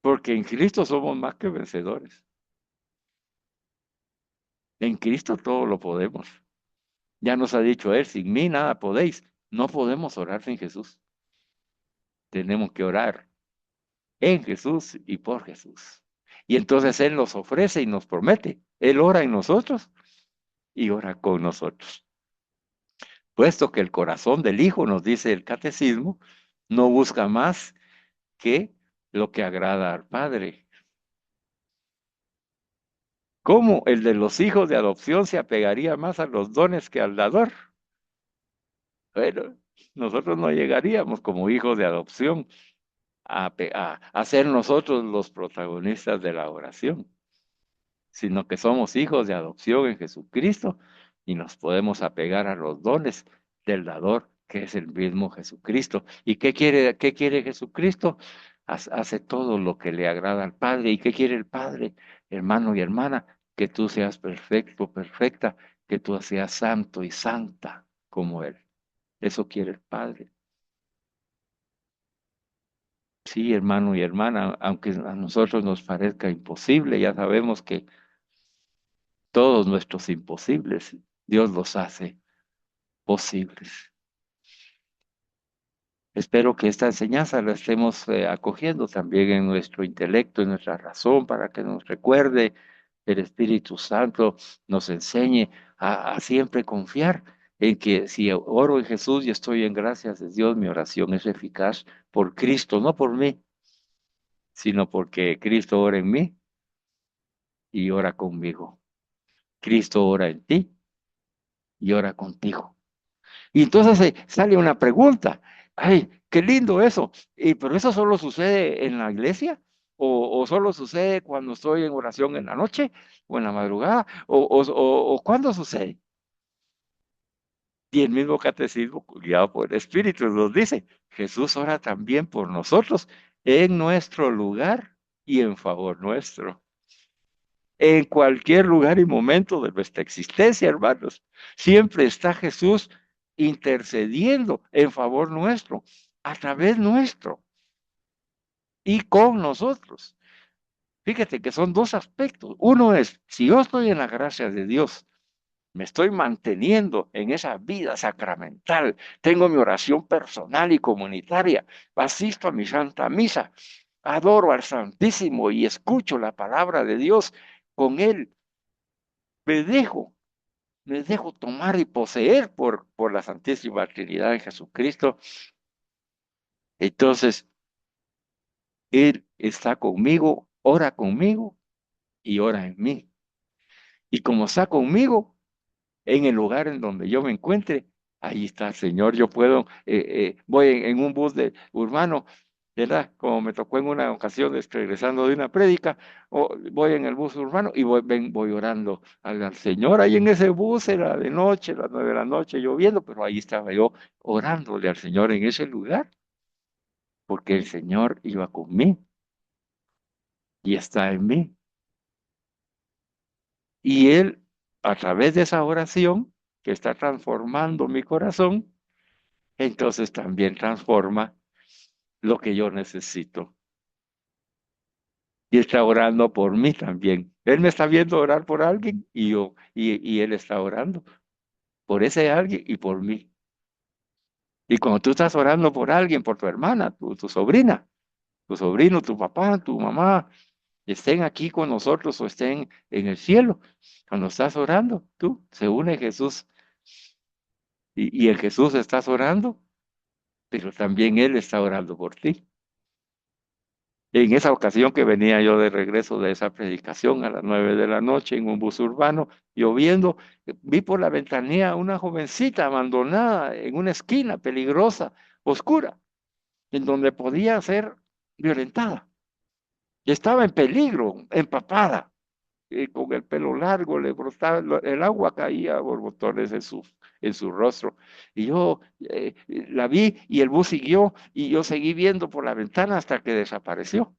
Porque en Cristo somos más que vencedores. En Cristo todo lo podemos. Ya nos ha dicho Él, sin mí nada podéis. No podemos orar sin Jesús. Tenemos que orar en Jesús y por Jesús. Y entonces Él nos ofrece y nos promete. Él ora en nosotros y ora con nosotros. Puesto que el corazón del Hijo, nos dice el catecismo, no busca más que lo que agrada al Padre. ¿Cómo el de los hijos de adopción se apegaría más a los dones que al dador? Bueno, nosotros no llegaríamos como hijos de adopción a ser nosotros los protagonistas de la oración, sino que somos hijos de adopción en Jesucristo y nos podemos apegar a los dones del dador, que es el mismo Jesucristo. ¿Y qué quiere Jesucristo? Hace todo lo que le agrada al Padre. ¿Y qué quiere el Padre, hermano y hermana? Que tú seas perfecto, perfecta, que tú seas santo y santa como Él. Eso quiere el Padre. Sí, hermano y hermana, aunque a nosotros nos parezca imposible, ya sabemos que todos nuestros imposibles, Dios los hace posibles. Espero que esta enseñanza la estemos acogiendo también en nuestro intelecto, en nuestra razón, para que nos recuerde el Espíritu Santo, nos enseñe a siempre confiar en que si oro en Jesús y estoy en gracias de Dios, mi oración es eficaz por Cristo, no por mí, sino porque Cristo ora en mí y ora conmigo. Cristo ora en ti y ora contigo. Y entonces sale una pregunta. Ay, qué lindo eso. Pero eso solo sucede en la iglesia o solo sucede cuando estoy en oración en la noche o en la madrugada o ¿cuándo sucede? Y el mismo catecismo, guiado por el Espíritu, nos dice, Jesús ora también por nosotros en nuestro lugar y en favor nuestro. En cualquier lugar y momento de nuestra existencia, hermanos, siempre está Jesús intercediendo en favor nuestro, a través nuestro y con nosotros. Fíjate que son dos aspectos. Uno es, si yo estoy en la gracia de Dios, me estoy manteniendo en esa vida sacramental, tengo mi oración personal y comunitaria, asisto a mi Santa Misa, adoro al Santísimo y escucho la palabra de Dios con Él, me dejo, me dejo tomar y poseer por la Santísima Trinidad en Jesucristo. Entonces, Él está conmigo, ora conmigo y ora en mí. Y como está conmigo, en el lugar en donde yo me encuentre, ahí está el Señor. Yo puedo, voy en un bus de urbano, ¿verdad? Como me tocó en una ocasión regresando de una prédica, o voy en el bus urbano y voy orando al Señor. Ahí en ese bus era de noche, las 9 de la noche, lloviendo, pero ahí estaba yo orándole al Señor en ese lugar, porque el Señor iba conmigo y está en mí. Y Él, a través de esa oración que está transformando mi corazón, entonces también transforma lo que yo necesito. Y está orando por mí también. Él me está viendo orar por alguien y él está orando por ese alguien y por mí. Y cuando tú estás orando por alguien, por tu hermana, tu sobrina, tu sobrino, tu papá, tu mamá, estén aquí con nosotros o estén en el cielo, cuando estás orando, tú se une Jesús y en Jesús estás orando, pero también Él está orando por ti. En esa ocasión que venía yo de regreso de esa predicación a las 9 de la noche en un bus urbano, lloviendo, vi por la ventanilla una jovencita abandonada en una esquina peligrosa, oscura, en donde podía ser violentada. Y estaba en peligro, empapada, con el pelo largo, le brotaba, el agua caía a borbotones en su rostro. Y yo la vi y el bus siguió y yo seguí viendo por la ventana hasta que desapareció.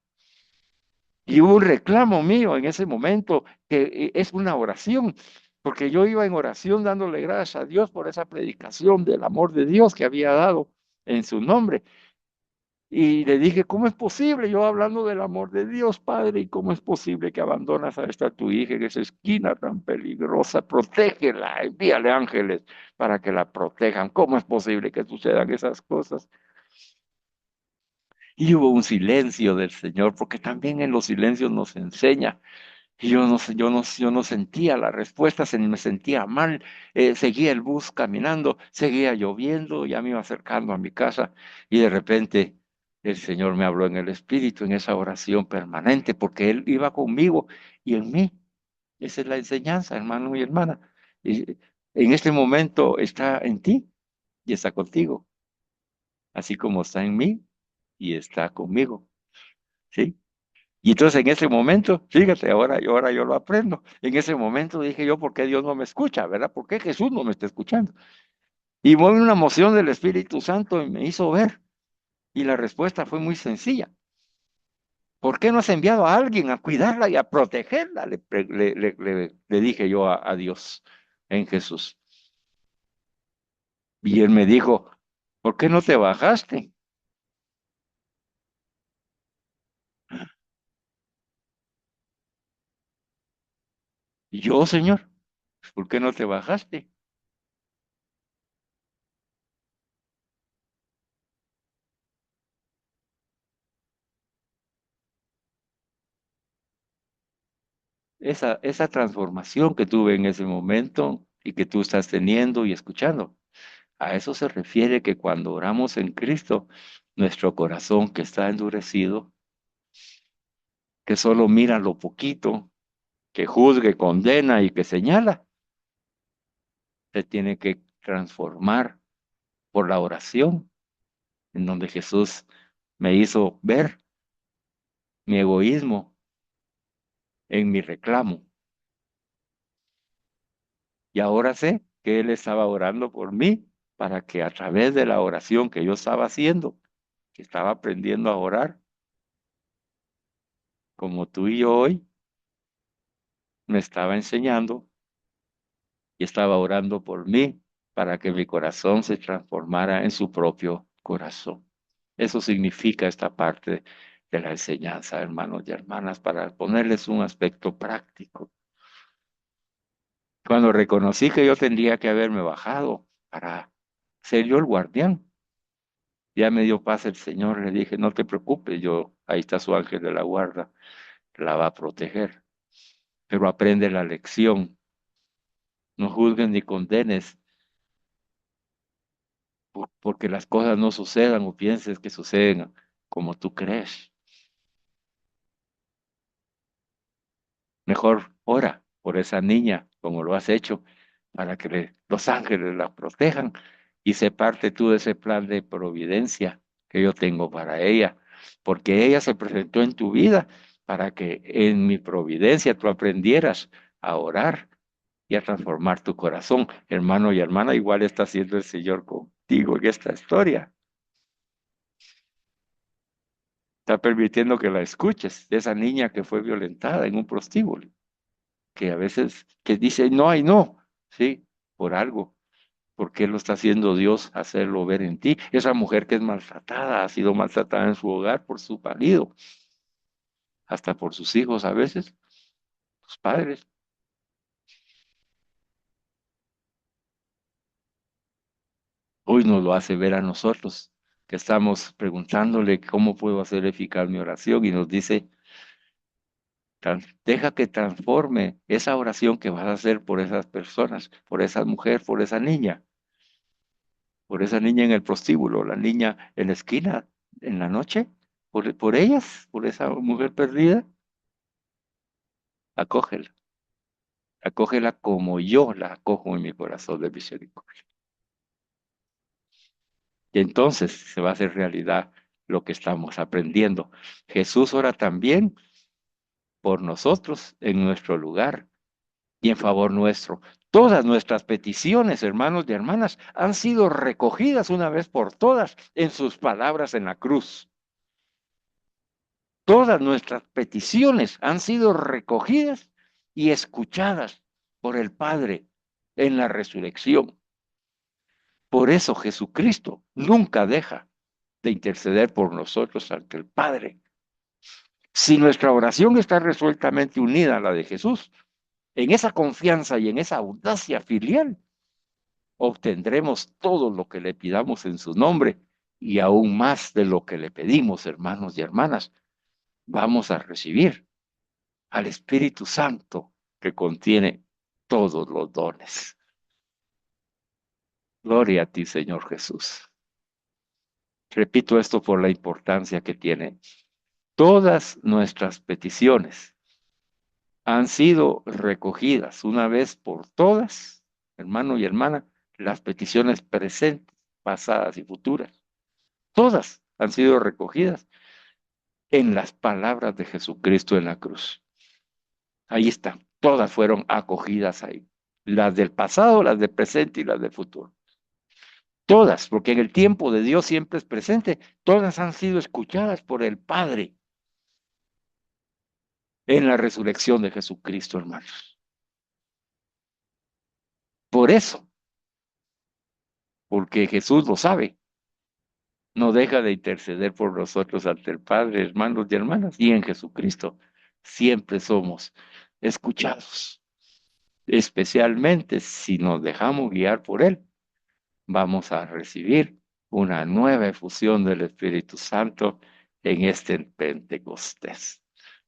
Y hubo un reclamo mío en ese momento, que es una oración, porque yo iba en oración dándole gracias a Dios por esa predicación del amor de Dios que había dado en su nombre. Y le dije, ¿cómo es posible? Yo hablando del amor de Dios, Padre, ¿y cómo es posible que abandonas a esta tu hija en esa esquina tan peligrosa? Protégela, envíale ángeles para que la protejan. ¿Cómo es posible que sucedan esas cosas? Y hubo un silencio del Señor, porque también en los silencios nos enseña. Y yo no, yo no sentía la respuesta, me sentía mal, seguía el bus caminando, seguía lloviendo, ya me iba acercando a mi casa y de repente el Señor me habló en el Espíritu, en esa oración permanente, porque Él iba conmigo y en mí. Esa es la enseñanza, hermano y hermana. Y en este momento está en ti y está contigo, así como está en mí y está conmigo, ¿sí? Y entonces en ese momento, fíjate, ahora yo lo aprendo. En ese momento dije yo, ¿por qué Dios no me escucha? ¿Verdad? ¿Por qué Jesús no me está escuchando? Y hubo una emoción del Espíritu Santo y me hizo ver. Y la respuesta fue muy sencilla. ¿Por qué no has enviado a alguien a cuidarla y a protegerla? Le dije yo a Dios en Jesús. Y él me dijo, ¿por qué no te bajaste? Y yo, Señor, ¿por qué no te bajaste? Esa transformación que tuve en ese momento y que tú estás teniendo y escuchando. A eso se refiere que cuando oramos en Cristo, nuestro corazón que está endurecido, que solo mira lo poquito, que juzgue, condena y que señala, se tiene que transformar por la oración, en donde Jesús me hizo ver mi egoísmo en mi reclamo. Y ahora sé que Él estaba orando por mí para que a través de la oración que yo estaba haciendo, que estaba aprendiendo a orar, como tú y yo hoy, me estaba enseñando y estaba orando por mí para que mi corazón se transformara en su propio corazón. Eso significa esta parte de la enseñanza, hermanos y hermanas, para ponerles un aspecto práctico. Cuando reconocí que yo tendría que haberme bajado para ser yo el guardián, ya me dio paz el Señor. Le dije, no te preocupes, ahí está su ángel de la guarda, la va a proteger. Pero aprende la lección. No juzgues ni condenes porque las cosas no sucedan o pienses que suceden como tú crees. Mejor ora por esa niña, como lo has hecho, para que los ángeles la protejan y se parte tú de ese plan de providencia que yo tengo para ella, porque ella se presentó en tu vida para que en mi providencia tú aprendieras a orar y a transformar tu corazón. Hermano y hermana, igual está haciendo el Señor contigo en esta historia. Está permitiendo que la escuches, de esa niña que fue violentada en un prostíbulo, que a veces que dice no hay no, sí, por algo, porque lo está haciendo Dios hacerlo ver en ti. Esa mujer que es maltratada, ha sido maltratada en su hogar por su marido, hasta por sus hijos a veces, sus padres. Hoy nos lo hace ver a nosotros, que estamos preguntándole cómo puedo hacer eficaz mi oración y nos dice, deja que transforme esa oración que vas a hacer por esas personas, por esa mujer, por esa niña en el prostíbulo, la niña en la esquina en la noche, por ellas, por esa mujer perdida, acógela, acógela como yo la acojo en mi corazón de misericordia. Y entonces se va a hacer realidad lo que estamos aprendiendo. Jesús ora también por nosotros en nuestro lugar y en favor nuestro. Todas nuestras peticiones, hermanos y hermanas, han sido recogidas una vez por todas en sus palabras en la cruz. Todas nuestras peticiones han sido recogidas y escuchadas por el Padre en la resurrección. Por eso Jesucristo nunca deja de interceder por nosotros ante el Padre. Si nuestra oración está resueltamente unida a la de Jesús, en esa confianza y en esa audacia filial, obtendremos todo lo que le pidamos en su nombre y aún más de lo que le pedimos, hermanos y hermanas, vamos a recibir al Espíritu Santo que contiene todos los dones. Gloria a ti, Señor Jesús. Repito esto por la importancia que tiene. Todas nuestras peticiones han sido recogidas una vez por todas, hermano y hermana, las peticiones presentes, pasadas y futuras. Todas han sido recogidas en las palabras de Jesucristo en la cruz. Ahí están, todas fueron acogidas ahí. Las del pasado, las del presente y las del futuro. Todas, porque en el tiempo de Dios siempre es presente, todas han sido escuchadas por el Padre en la resurrección de Jesucristo, hermanos. Por eso, porque Jesús lo sabe, no deja de interceder por nosotros ante el Padre, hermanos y hermanas, y en Jesucristo siempre somos escuchados, especialmente si nos dejamos guiar por Él, vamos a recibir una nueva efusión del Espíritu Santo en este Pentecostés.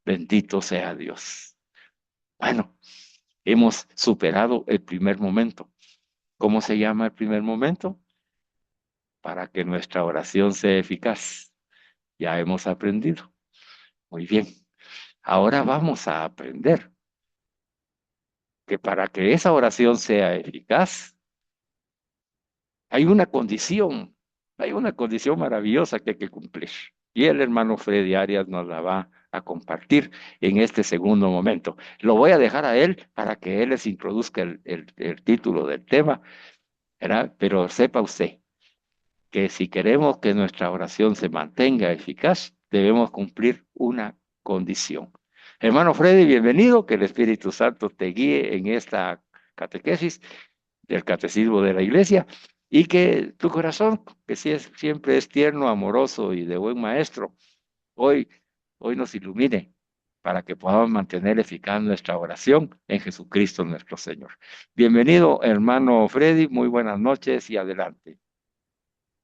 Bendito sea Dios. Bueno, hemos superado el primer momento. ¿Cómo se llama el primer momento? Para que nuestra oración sea eficaz. Ya hemos aprendido. Muy bien. Ahora vamos a aprender que para que esa oración sea eficaz, hay una condición maravillosa que hay que cumplir. Y el hermano Freddy Arias nos la va a compartir en este segundo momento. Lo voy a dejar a él para que él les introduzca el título del tema, ¿verdad? Pero sepa usted que si queremos que nuestra oración se mantenga eficaz, debemos cumplir una condición. Hermano Freddy, bienvenido, que el Espíritu Santo te guíe en esta catequesis del Catecismo de la Iglesia y que tu corazón, que siempre es tierno, amoroso y de buen maestro, hoy, hoy nos ilumine para que podamos mantener eficaz nuestra oración en Jesucristo nuestro Señor. Bienvenido, hermano Freddy, muy buenas noches y adelante.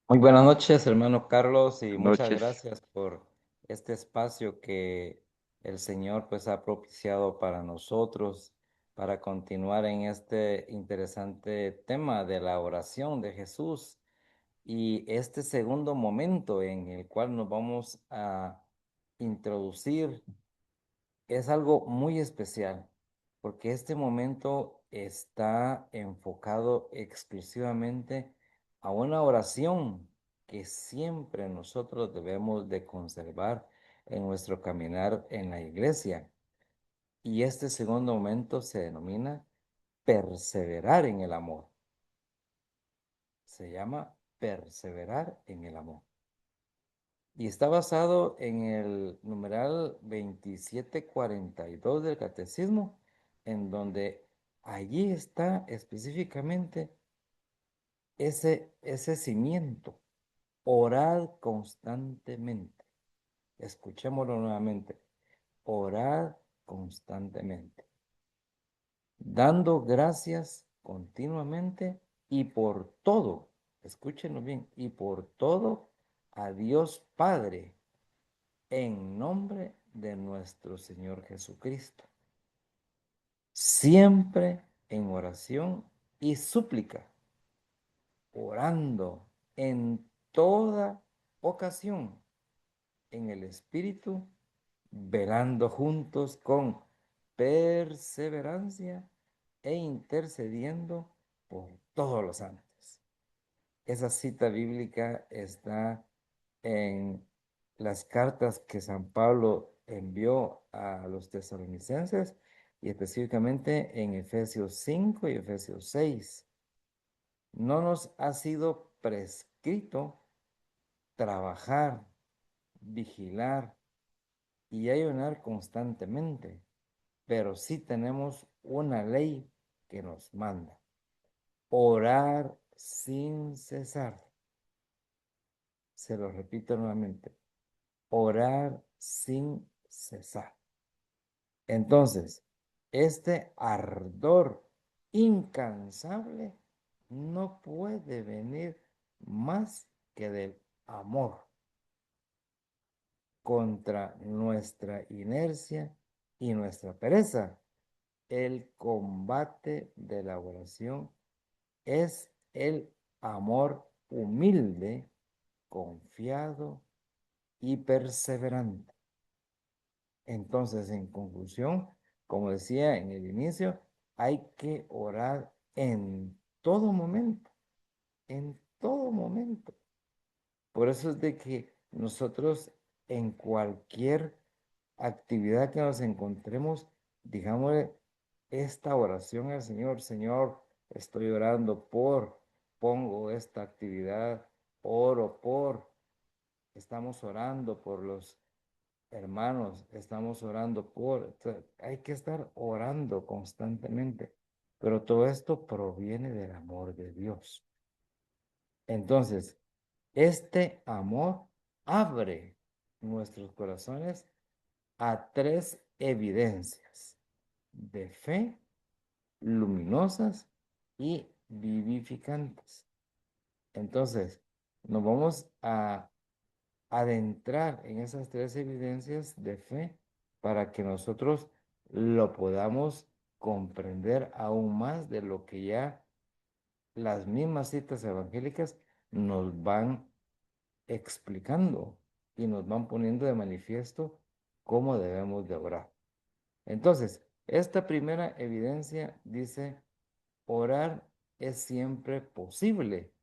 Muy buenas noches, hermano Carlos, y muchas Noches. gracias por este espacio que el Señor pues ha propiciado para nosotros para continuar en este interesante tema de la oración de Jesús y este segundo momento en el cual nos vamos a introducir es algo muy especial, porque este momento está enfocado exclusivamente a una oración que siempre nosotros debemos de conservar en nuestro caminar en la iglesia. Y este segundo momento se denomina perseverar en el amor. Se llama perseverar en el amor. Y está basado en el numeral 2742 del Catecismo, en donde allí está específicamente ese cimiento. Orad constantemente. Escuchémoslo nuevamente. Orad constantemente. Dando gracias continuamente y por todo. Escúchenlo bien. Y por todo a Dios Padre en nombre de nuestro Señor Jesucristo, siempre en oración y súplica, orando en toda ocasión en el Espíritu, velando juntos con perseverancia e intercediendo por todos los santos. Esa cita bíblica está en las cartas que San Pablo envió a los tesalonicenses y específicamente en Efesios 5 y Efesios 6. No nos ha sido prescrito trabajar, vigilar y ayunar constantemente, pero sí tenemos una ley que nos manda: orar sin cesar. Se lo repito nuevamente: orar sin cesar. Entonces, este ardor incansable no puede venir más que del amor contra nuestra inercia y nuestra pereza. El combate de la oración es el amor humilde, confiado y perseverante. Entonces, en conclusión, como decía en el inicio, hay que orar en todo momento. Por eso es de que nosotros en cualquier actividad que nos encontremos, digamos esta oración al Señor: Señor, estoy orando por, pongo esta actividad, oro por, estamos orando por los hermanos, estamos orando por, hay que estar orando constantemente, pero todo esto proviene del amor de Dios. Entonces, este amor abre nuestros corazones a tres evidencias de fe luminosas y vivificantes. Entonces, nos vamos a adentrar en esas tres evidencias de fe para que nosotros lo podamos comprender aún más de lo que ya las mismas citas evangélicas nos van explicando y nos van poniendo de manifiesto cómo debemos de orar. Entonces, esta primera evidencia dice: orar es siempre posible,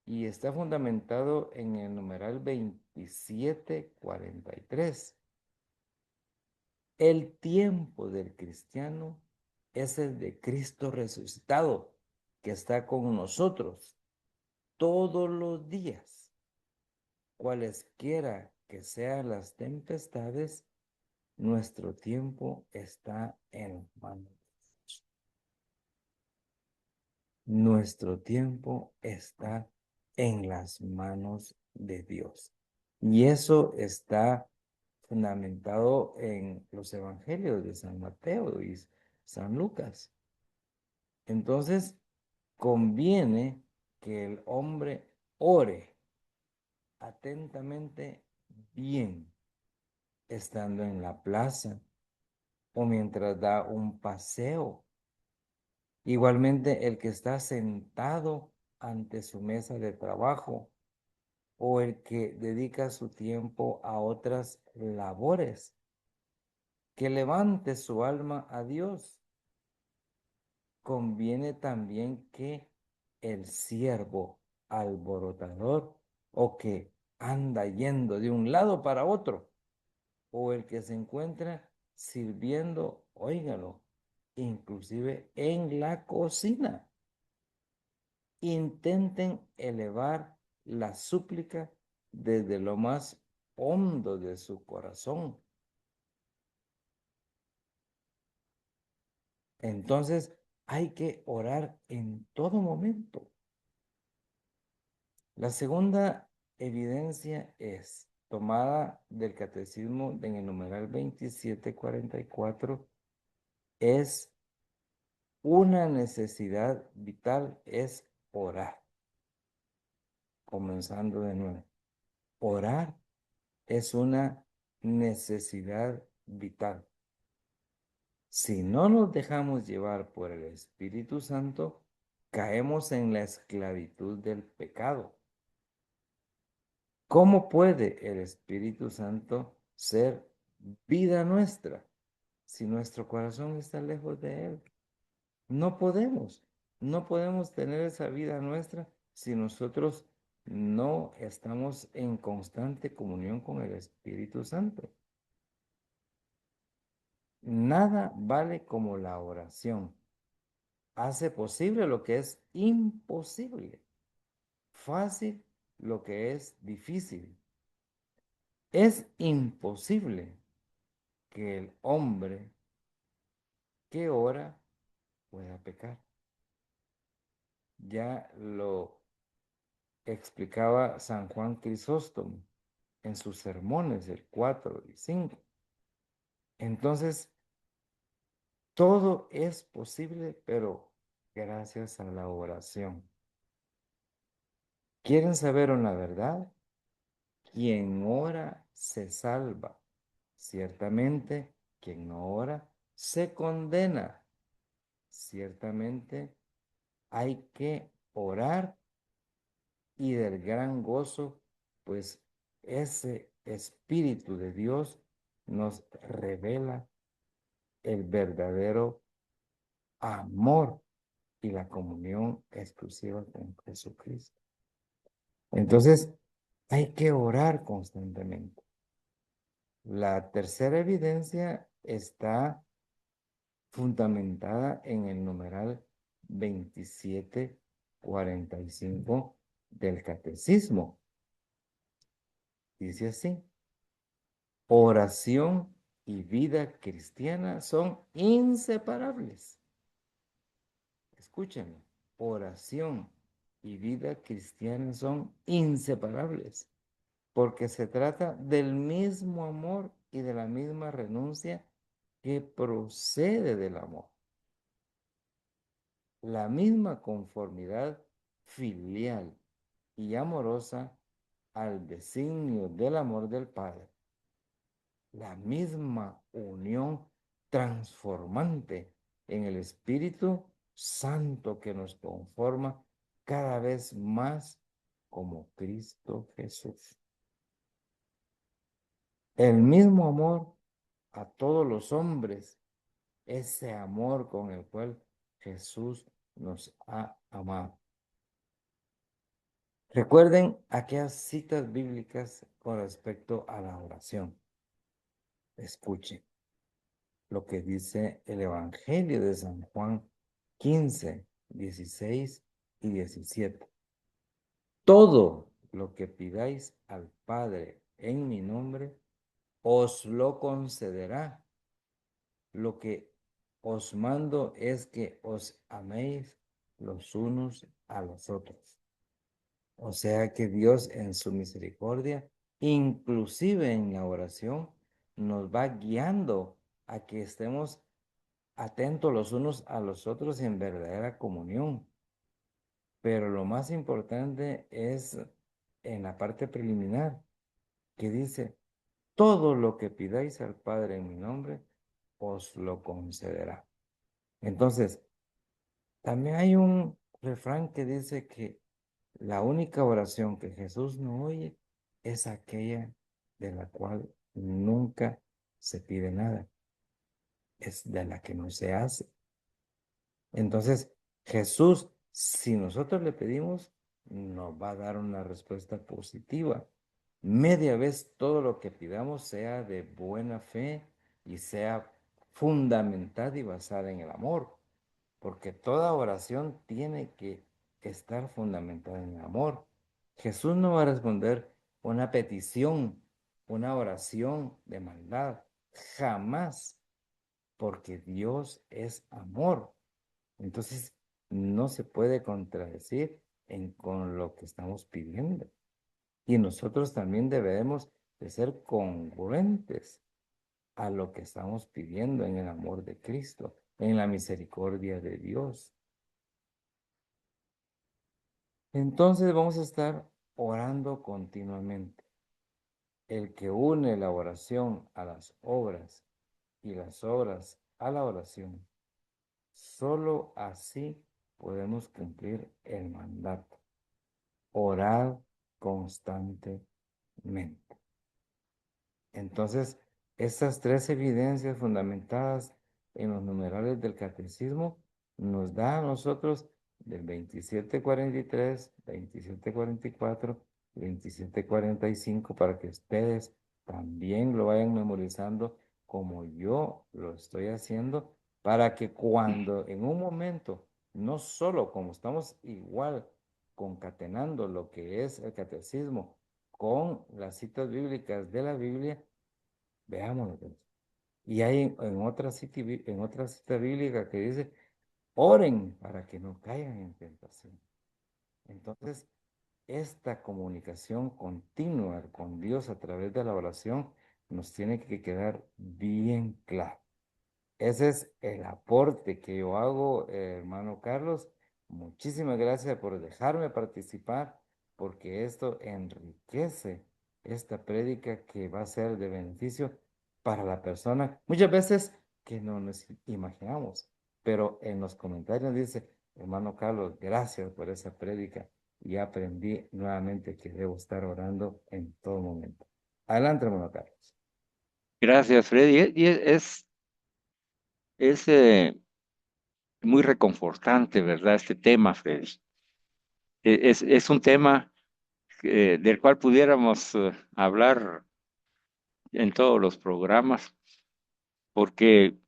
y está fundamentado en el numeral 2743. El tiempo del cristiano es el de Cristo resucitado, que está con nosotros todos los días. Cualesquiera que sean las tempestades, nuestro tiempo está en manos. Nuestro tiempo está en las manos de Dios. Y eso está fundamentado en los evangelios de San Mateo y San Lucas. Entonces, conviene que el hombre ore atentamente bien, estando en la plaza o mientras da un paseo. Igualmente, el que está sentado ante su mesa de trabajo o el que dedica su tiempo a otras labores, que levante su alma a Dios. Conviene también que el siervo alborotador o que anda yendo de un lado para otro o el que se encuentra sirviendo, óigalo, inclusive en la cocina, intenten elevar la súplica desde lo más hondo de su corazón. Entonces hay que orar en todo momento. La segunda evidencia es tomada del catecismo en el numeral 2744, es una necesidad vital, es orar. Comenzando de nuevo. Orar es una necesidad vital. Si no nos dejamos llevar por el Espíritu Santo, caemos en la esclavitud del pecado. ¿Cómo puede el Espíritu Santo ser vida nuestra si nuestro corazón está lejos de Él? No podemos, no podemos tener esa vida nuestra si nosotros no estamos en constante comunión con el Espíritu Santo. Nada vale como la oración. Hace posible lo que es imposible. Fácil lo que es difícil. Es imposible que el hombre que ora pueda pecar. Ya lo explicaba San Juan Crisóstomo en sus sermones, el 4 y 5. Entonces, todo es posible, pero gracias a la oración. ¿Quieren saber una verdad? Quien ora se salva. Ciertamente, quien no ora se condena. Ciertamente, hay que orar y del gran gozo, pues ese Espíritu de Dios nos revela el verdadero amor y la comunión exclusiva con Jesucristo. Entonces, hay que orar constantemente. La tercera evidencia está fundamentada en el numeral 2745 del Catecismo. Dice así: oración y vida cristiana son inseparables. Escúchenme, oración y vida cristiana son inseparables, porque se trata del mismo amor y de la misma renuncia que procede del amor. La misma conformidad filial y amorosa al designio del amor del Padre. La misma unión transformante en el Espíritu Santo que nos conforma cada vez más como Cristo Jesús. El mismo amor a todos los hombres, ese amor con el cual Jesús nos ha amado. Recuerden aquellas citas bíblicas con respecto a la oración. Escuchen. lo que dice el Evangelio de San Juan 15, 16 y 17. Todo lo que pidáis al Padre en mi nombre, os lo concederá. Lo que os mando es que os améis los unos a los otros. O sea que Dios en su misericordia, inclusive en la oración, nos va guiando a que estemos atentos los unos a los otros en verdadera comunión. Pero lo más importante es en la parte preliminar, que dice, todo lo que pidáis al Padre en mi nombre, os lo concederá. Entonces, también hay un refrán que dice que la única oración que Jesús no oye es aquella de la cual nunca se pide nada, es de la que no se hace. Entonces, Jesús, si nosotros le pedimos, nos va a dar una respuesta positiva. Media vez todo lo que pidamos sea de buena fe y sea fundamentada y basada en el amor, porque toda oración tiene que estar fundamentada en el amor. Jesús no va a responder una petición, una oración de maldad, jamás, porque Dios es amor. Entonces, no se puede contradecir con lo que estamos pidiendo. Y nosotros también debemos de ser congruentes a lo que estamos pidiendo en el amor de Cristo, en la misericordia de Dios. Entonces vamos a estar orando continuamente. El que une la oración a las obras y las obras a la oración, solo así podemos cumplir el mandato. Orar constantemente. Entonces, estas tres evidencias fundamentadas en los numerales del catecismo nos da a nosotros del 2743, 2744, 2745 para que ustedes también lo vayan memorizando como yo lo estoy haciendo, para que cuando en un momento, no solo como estamos igual concatenando lo que es el catecismo con las citas bíblicas de la Biblia, veámoslo. Y hay en otra cita bíblica que dice, oren para que no caigan en tentación. Entonces, esta comunicación continua con Dios a través de la oración nos tiene que quedar bien claro. Ese es el aporte que yo hago, hermano Carlos. Muchísimas gracias por dejarme participar, porque esto enriquece esta prédica que va a ser de beneficio para la persona, muchas veces que no nos imaginamos, pero en los comentarios dice, hermano Carlos, gracias por esa prédica y aprendí nuevamente que debo estar orando en todo momento. Adelante, hermano Carlos. Gracias, Freddy. Y es muy reconfortante, ¿verdad? Este tema, Freddy. Es un tema del cual pudiéramos hablar en todos los programas, porque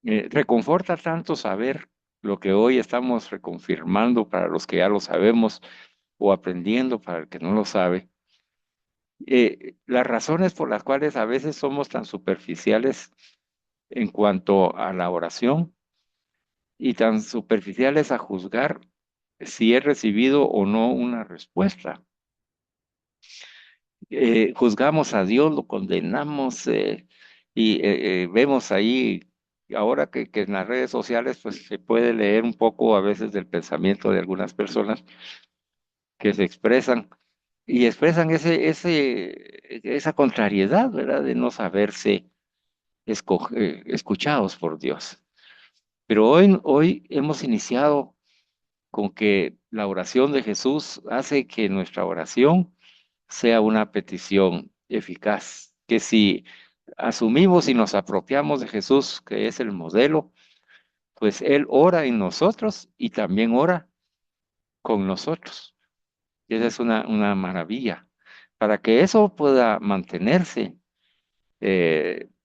reconforta tanto saber lo que hoy estamos reconfirmando para los que ya lo sabemos o aprendiendo para el que no lo sabe. Las razones por las cuales a veces somos tan superficiales en cuanto a la oración y tan superficiales a juzgar si he recibido o no una respuesta. Juzgamos a Dios, lo condenamos y vemos ahí, ahora que en las redes sociales pues se puede leer un poco a veces del pensamiento de algunas personas que se expresan y expresan esa contrariedad, ¿verdad? De no saberse escuchados por Dios. Pero hoy hemos iniciado con que la oración de Jesús hace que nuestra oración sea una petición eficaz, que si asumimos y nos apropiamos de Jesús, que es el modelo, pues Él ora en nosotros y también ora con nosotros. Y esa es una maravilla. Para que eso pueda mantenerse,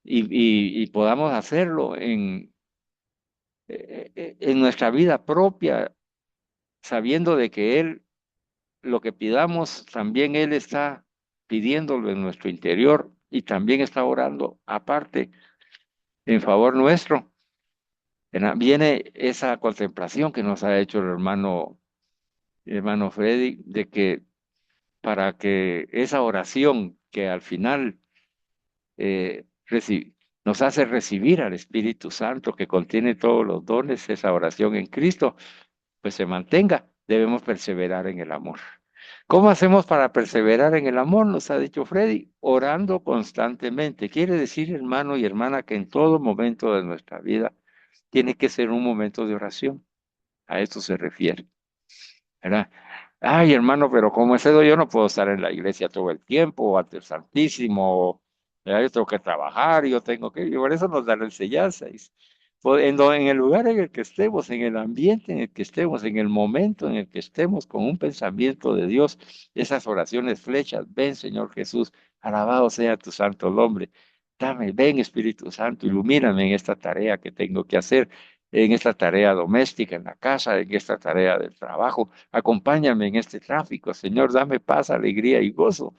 y podamos hacerlo en nuestra vida propia, sabiendo de que Él, lo que pidamos, también Él está pidiéndolo en nuestro interior y también está orando aparte en favor nuestro. Viene esa contemplación que nos ha hecho hermano Freddy, de que para que esa oración que al final nos hace recibir al Espíritu Santo que contiene todos los dones, esa oración en Cristo, pues se mantenga, debemos perseverar en el amor. ¿Cómo hacemos para perseverar en el amor? Nos ha dicho Freddy, orando constantemente. Quiere decir, hermano y hermana, que en todo momento de nuestra vida tiene que ser un momento de oración. A esto se refiere, ¿verdad? Ay, hermano, pero como es eso, yo no puedo estar en la iglesia todo el tiempo, ante el Santísimo, ¿verdad? Yo tengo que trabajar, yo tengo que, y por eso nos da la enseñanza. En el lugar en el que estemos, en el ambiente en el que estemos, en el momento en el que estemos, con un pensamiento de Dios, esas oraciones flechas, ven Señor Jesús, alabado sea tu santo nombre. Dame, ven Espíritu Santo, ilumíname en esta tarea que tengo que hacer, en esta tarea doméstica, en la casa, en esta tarea del trabajo. Acompáñame en este tráfico, Señor, dame paz, alegría y gozo,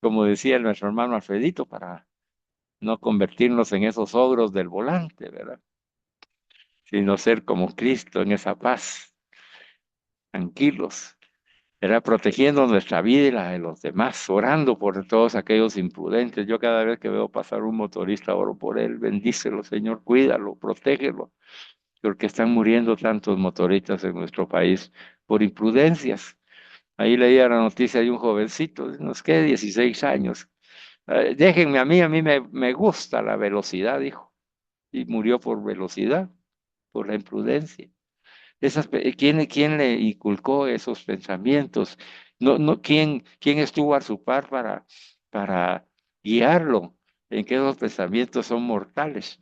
como decía nuestro hermano Alfredito, para no convertirnos en esos ogros del volante, ¿verdad? Sino ser como Cristo en esa paz, tranquilos, ¿verdad? Protegiendo nuestra vida y la de los demás, orando por todos aquellos imprudentes. Yo cada vez que veo pasar un motorista, oro por él, bendícelo, Señor, cuídalo, protégelo, porque están muriendo tantos motoristas en nuestro país por imprudencias. Ahí leía la noticia de un jovencito, de unos que 16 años. Déjenme a mí me gusta la velocidad, dijo, y murió por velocidad, por la imprudencia. ¿Quién le inculcó esos pensamientos? ¿Quién estuvo a su par para guiarlo en que esos pensamientos son mortales?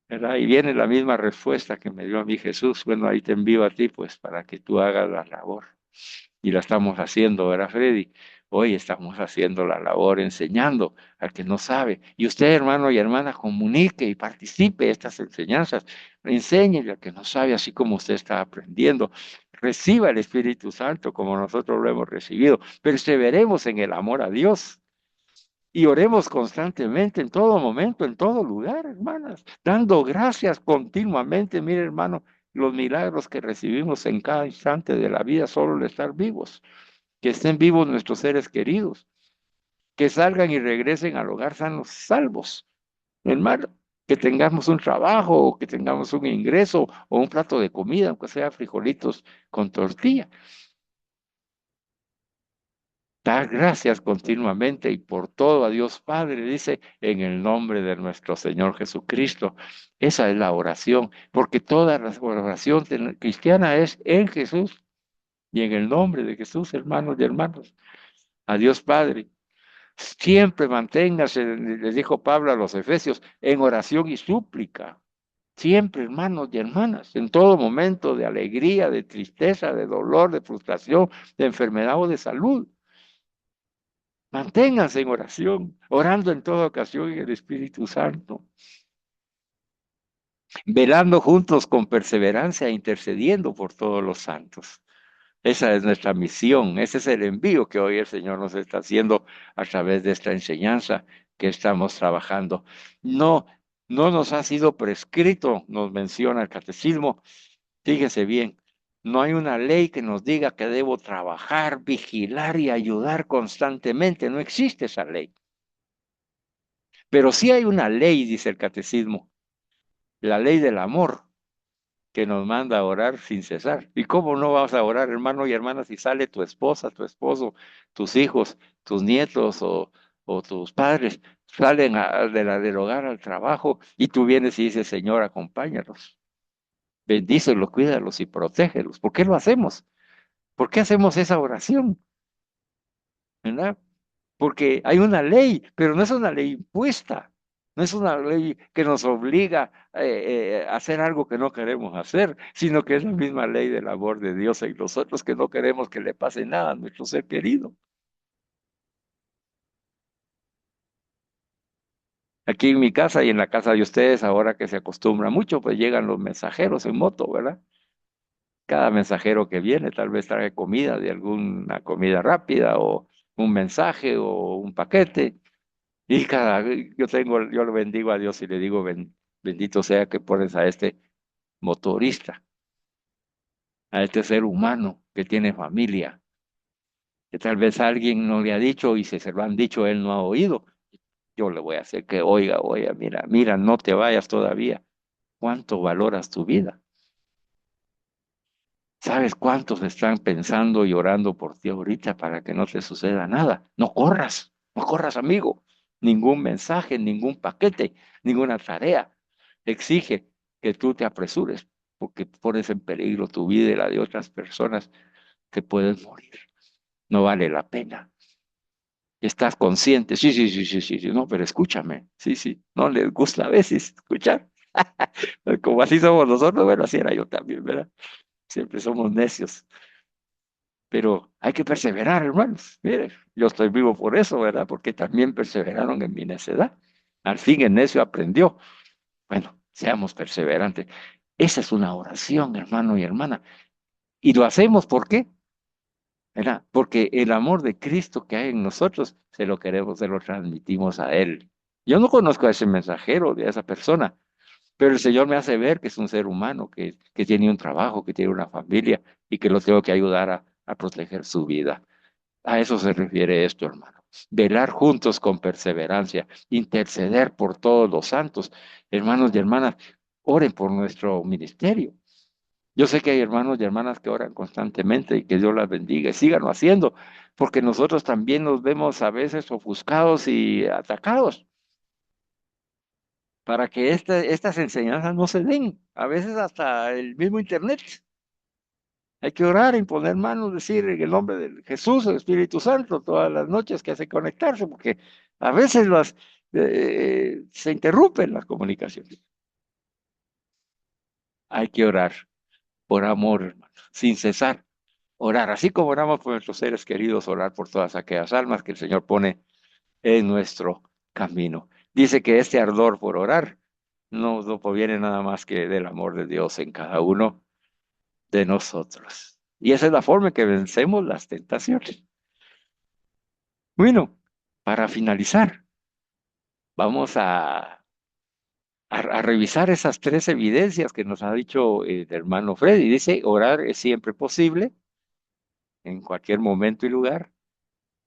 ¿Verdad? Y viene la misma respuesta que me dio a mí Jesús. Bueno, ahí te envío a ti, pues, para que tú hagas la labor. Y la estamos haciendo, ¿verdad, Freddy? Hoy estamos haciendo la labor enseñando al que no sabe. Y usted, hermano y hermana, comunique y participe de estas enseñanzas. Enséñele al que no sabe, así como usted está aprendiendo. Reciba el Espíritu Santo como nosotros lo hemos recibido. Perseveremos en el amor a Dios. Y oremos constantemente, en todo momento, en todo lugar, hermanas, dando gracias continuamente. Mire, hermano, los milagros que recibimos en cada instante de la vida, solo el estar vivos, que estén vivos nuestros seres queridos, que salgan y regresen al hogar sanos, salvos, hermano, que tengamos un trabajo, o que tengamos un ingreso o un plato de comida, aunque sea frijolitos con tortilla. Dar gracias continuamente y por todo a Dios Padre, dice, en el nombre de nuestro Señor Jesucristo. Esa es la oración, porque toda la oración cristiana es en Jesús y en el nombre de Jesús, hermanos y hermanas. A Dios Padre. Siempre manténgase, les dijo Pablo a los Efesios, en oración y súplica. Siempre, hermanos y hermanas, en todo momento de alegría, de tristeza, de dolor, de frustración, de enfermedad o de salud. Manténganse en oración, orando en toda ocasión en el Espíritu Santo, velando juntos con perseverancia e intercediendo por todos los santos. Esa es nuestra misión, ese es el envío que hoy el Señor nos está haciendo a través de esta enseñanza que estamos trabajando. No, no nos ha sido prescrito, nos menciona el catecismo. Fíjese bien, no hay una ley que nos diga que debo trabajar, vigilar y ayudar constantemente. No existe esa ley. Pero sí hay una ley, dice el catecismo, la ley del amor, que nos manda a orar sin cesar. ¿Y cómo no vas a orar, hermano y hermana, si sale tu esposa, tu esposo, tus hijos, tus nietos o tus padres, salen del hogar al trabajo y tú vienes y dices, Señor, acompáñalos, bendícelos, cuídalos y protégelos? ¿Por qué lo hacemos? ¿Por qué hacemos esa oración? ¿Verdad? Porque hay una ley, pero no es una ley impuesta, no es una ley que nos obliga a hacer algo que no queremos hacer, sino que es la misma ley del amor de Dios en nosotros, que no queremos que le pase nada a nuestro ser querido. Aquí en mi casa y en la casa de ustedes, ahora que se acostumbra mucho, pues llegan los mensajeros en moto, ¿verdad? Cada mensajero que viene tal vez trae comida de alguna comida rápida o un mensaje o un paquete. Y yo le bendigo a Dios y le digo, bendito sea que pones a este motorista, a este ser humano que tiene familia, que tal vez alguien no le ha dicho y si se lo han dicho, él no ha oído. Yo le voy a hacer que oiga, oiga, mira, mira, no te vayas todavía. ¿Cuánto valoras tu vida? ¿Sabes cuántos están pensando y orando por ti ahorita para que no te suceda nada? No corras, no corras, amigo. Ningún mensaje, ningún paquete, ninguna tarea exige que tú te apresures, porque pones en peligro tu vida y la de otras personas que pueden morir. No vale la pena. Estás consciente. Sí, sí, sí, sí, sí, sí. No, pero escúchame. Sí, sí. No les gusta a veces escuchar. Como así somos nosotros, bueno, así era yo también, ¿verdad? Siempre somos necios. Pero hay que perseverar, hermanos. Mire, yo estoy vivo por eso, ¿verdad? Porque también perseveraron en mi necedad. Al fin el necio aprendió. Bueno, seamos perseverantes. Esa es una oración, hermano y hermana. Y lo hacemos, ¿por qué? ¿Verdad? Porque el amor de Cristo que hay en nosotros, se lo queremos, se lo transmitimos a Él. Yo no conozco a ese mensajero, de esa persona, pero el Señor me hace ver que es un ser humano, que tiene un trabajo, que tiene una familia y que lo tengo que ayudar a proteger su vida. A eso se refiere esto, hermano. Velar juntos con perseverancia, interceder por todos los santos. Hermanos y hermanas, oren por nuestro ministerio. Yo sé que hay hermanos y hermanas que oran constantemente y que Dios las bendiga y síganlo haciendo, porque nosotros también nos vemos a veces ofuscados y atacados para que estas enseñanzas no se den. A veces hasta el mismo Internet. Hay que orar, imponer manos, decir en el nombre de Jesús, el Espíritu Santo, todas las noches que hace conectarse, porque a veces se interrumpen las comunicaciones. Hay que orar por amor, hermano, sin cesar. Orar, así como oramos por nuestros seres queridos, orar por todas aquellas almas que el Señor pone en nuestro camino. Dice que este ardor por orar no proviene nada más que del amor de Dios en cada uno de nosotros. Y esa es la forma en que vencemos las tentaciones. Bueno, para finalizar, vamos a revisar esas tres evidencias que nos ha dicho el hermano Freddy. Dice, orar es siempre posible, en cualquier momento y lugar.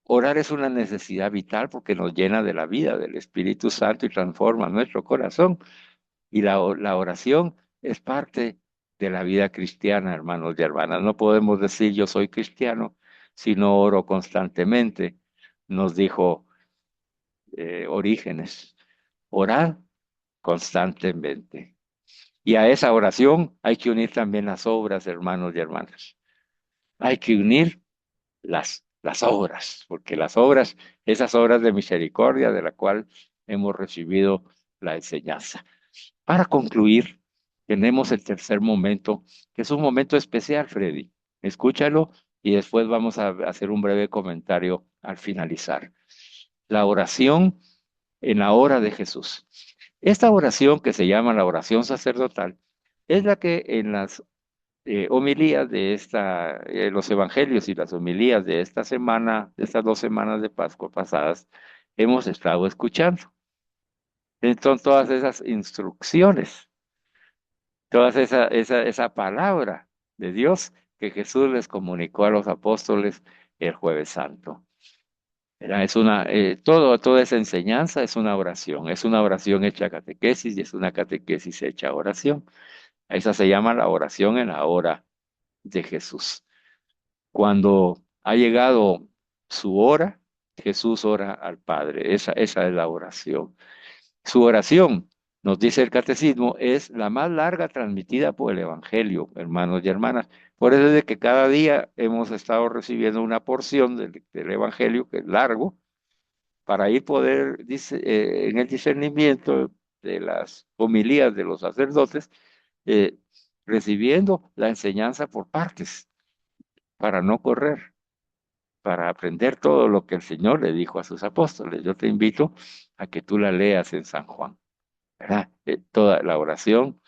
Orar es una necesidad vital porque nos llena de la vida del Espíritu Santo y transforma nuestro corazón. Y la oración es parte de la vida cristiana, hermanos y hermanas. No podemos decir yo soy cristiano si no oro constantemente, nos dijo Orígenes. Orad constantemente. Y a esa oración hay que unir también las obras, hermanos y hermanas. Hay que unir las obras, porque las obras, esas obras de misericordia de la cual hemos recibido la enseñanza. Para concluir, tenemos el tercer momento, que es un momento especial, Freddy. Escúchalo y después vamos a hacer un breve comentario al finalizar. La oración en la hora de Jesús. Esta oración que se llama la oración sacerdotal es la que en las homilías los evangelios y las homilías de esta semana, de estas 2 semanas de Pascua pasadas, hemos estado escuchando. Entonces, todas esas instrucciones, esa palabra de Dios que Jesús les comunicó a los apóstoles el Jueves Santo. Toda esa enseñanza es una oración hecha catequesis y es una catequesis hecha oración. Esa se llama la oración en la hora de Jesús. Cuando ha llegado su hora, Jesús ora al Padre. Esa es la oración. Su oración, nos dice el catecismo, es la más larga transmitida por el Evangelio, hermanos y hermanas. Por eso es de que cada día hemos estado recibiendo una porción del Evangelio, que es largo, para ir poder, dice, en el discernimiento de las homilías de los sacerdotes, eh, recibiendo la enseñanza por partes, para no correr, para aprender todo lo que el Señor le dijo a sus apóstoles. Yo te invito a que tú la leas en San Juan, ¿verdad? Toda la oración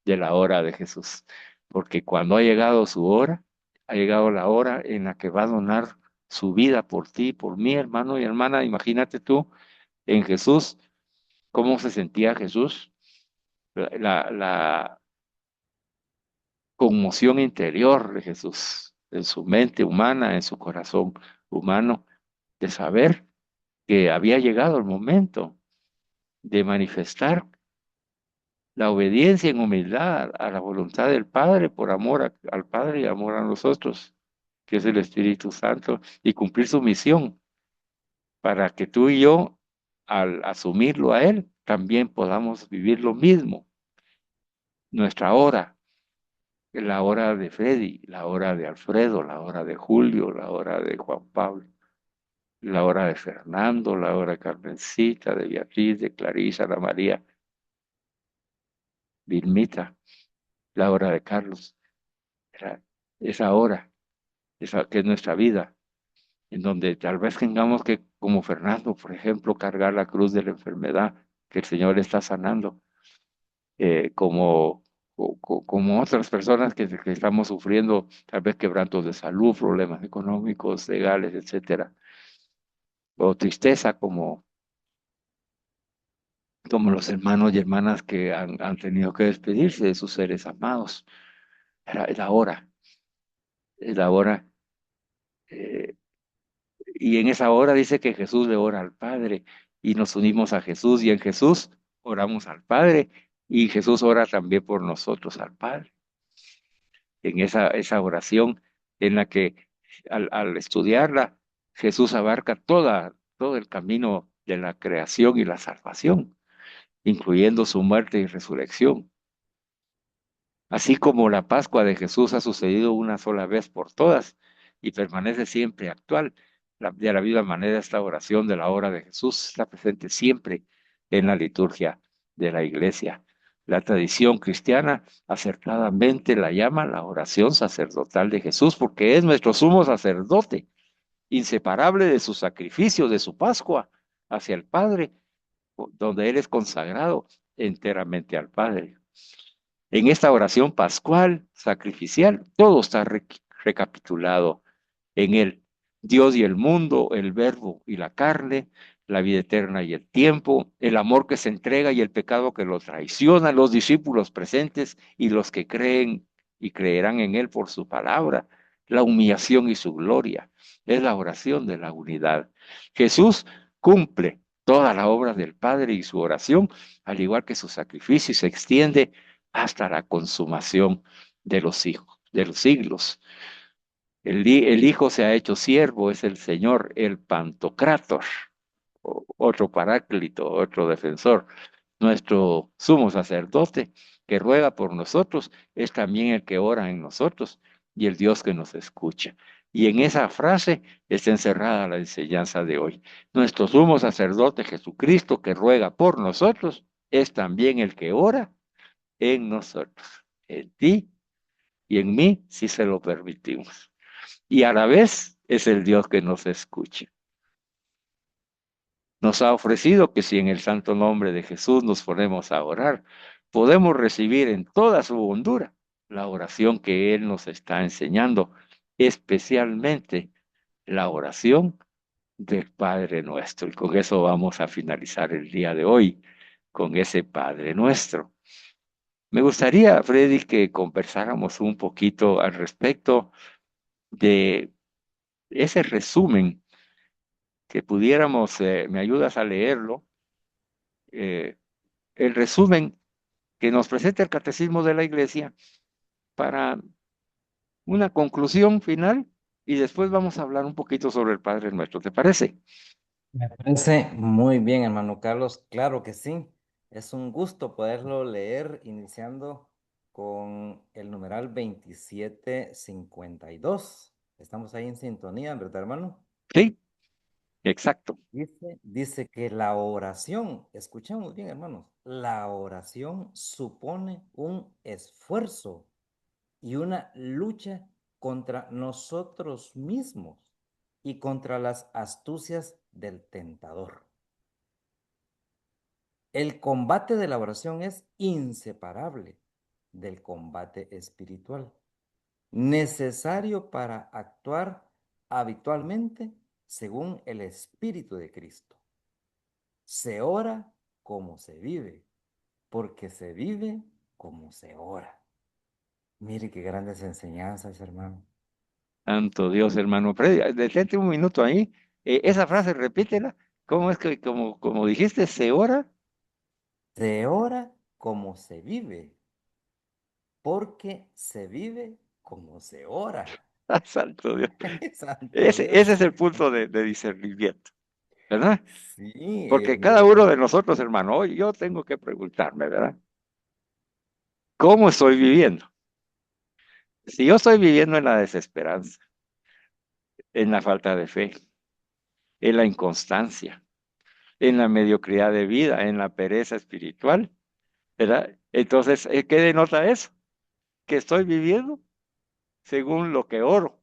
de la hora de Jesús, porque cuando ha llegado su hora, ha llegado la hora en la que va a donar su vida por ti, por mí, hermano y hermana. Imagínate tú en Jesús, cómo se sentía Jesús, la conmoción interior de Jesús, en su mente humana, en su corazón humano, de saber que había llegado el momento de manifestar la obediencia en humildad a la voluntad del Padre por amor al Padre y amor a nosotros, que es el Espíritu Santo, y cumplir su misión para que tú y yo, al asumirlo a Él, también podamos vivir lo mismo. Nuestra hora, la hora de Freddy, la hora de Alfredo, la hora de Julio, la hora de Juan Pablo, la hora de Fernando, la hora de Carmencita, de Beatriz, de Clarisa, Ana María, Vilmita, la hora de Carlos. Era esa hora, esa que es nuestra vida, en donde tal vez tengamos que, como Fernando, por ejemplo, cargar la cruz de la enfermedad que el Señor está sanando, como, como otras personas que estamos sufriendo tal vez quebrantos de salud, problemas económicos, legales, etcétera, o tristeza como los hermanos y hermanas que han tenido que despedirse de sus seres amados. Es la hora, es la hora. eh, y en esa hora dice que Jesús le ora al Padre y nos unimos a Jesús y en Jesús oramos al Padre y Jesús ora también por nosotros al Padre. En esa oración en la que al estudiarla, Jesús abarca todo el camino de la creación y la salvación, incluyendo su muerte y resurrección. Así como la Pascua de Jesús ha sucedido una sola vez por todas y permanece siempre actual, de la misma manera esta oración de la hora de Jesús está presente siempre en la liturgia de la iglesia. La tradición cristiana acertadamente la llama la oración sacerdotal de Jesús porque es nuestro sumo sacerdote, inseparable de su sacrificio, de su Pascua hacia el Padre, donde Él es consagrado enteramente al Padre. En esta oración pascual, sacrificial, todo está recapitulado en él. Dios y el mundo, el verbo y la carne, la vida eterna y el tiempo, el amor que se entrega y el pecado que lo traiciona, los discípulos presentes y los que creen y creerán en él por su palabra, la humillación y su gloria. Es la oración de la unidad. Jesús cumple toda la obra del Padre y su oración, al igual que su sacrificio, se extiende hasta la consumación de los hijos, de los siglos. El Hijo se ha hecho siervo, es el Señor, el Pantocrátor, otro paráclito, otro defensor. Nuestro sumo sacerdote que ruega por nosotros es también el que ora en nosotros y el Dios que nos escucha. Y en esa frase está encerrada la enseñanza de hoy. Nuestro sumo sacerdote Jesucristo que ruega por nosotros es también el que ora en nosotros, en ti y en mí, si se lo permitimos. Y a la vez es el Dios que nos escucha. Nos ha ofrecido que si en el santo nombre de Jesús nos ponemos a orar, podemos recibir en toda su hondura la oración que Él nos está enseñando, especialmente la oración del Padre Nuestro. Y con eso vamos a finalizar el día de hoy, con ese Padre Nuestro. Me gustaría, Freddy, que conversáramos un poquito al respecto de ese resumen, que pudiéramos, me ayudas a leerlo, eh, el resumen que nos presenta el Catecismo de la Iglesia para una conclusión final y después vamos a hablar un poquito sobre el Padre Nuestro. ¿Te parece? Me parece muy bien, hermano Carlos. Claro que sí. Es un gusto poderlo leer iniciando con el numeral 2752. Estamos ahí en sintonía, ¿verdad, hermano? Sí, exacto. Dice que la oración, escuchamos bien, hermanos, la oración supone un esfuerzo y una lucha contra nosotros mismos. y contra las astucias del tentador. El combate de la oración es inseparable del combate espiritual, necesario para actuar habitualmente según el Espíritu de Cristo. Se ora como se vive, porque se vive como se ora. Mire qué grandes enseñanzas, hermano. Santo Dios, hermano. Detente un minuto ahí. Esa frase, repítela. ¿Cómo es que, como dijiste, se ora? Se ora como se vive, porque se vive como se ora. Ah, santo Dios. Santo Ese Dios. es el punto de discernimiento, ¿verdad? Sí, Porque cada uno de nosotros, hermano, hoy yo tengo que preguntarme, ¿verdad? ¿Cómo estoy viviendo? Si yo estoy viviendo en la desesperanza, en la falta de fe, en la inconstancia, en la mediocridad de vida, en la pereza espiritual, ¿verdad? Entonces, ¿qué denota eso? Que estoy viviendo según lo que oro.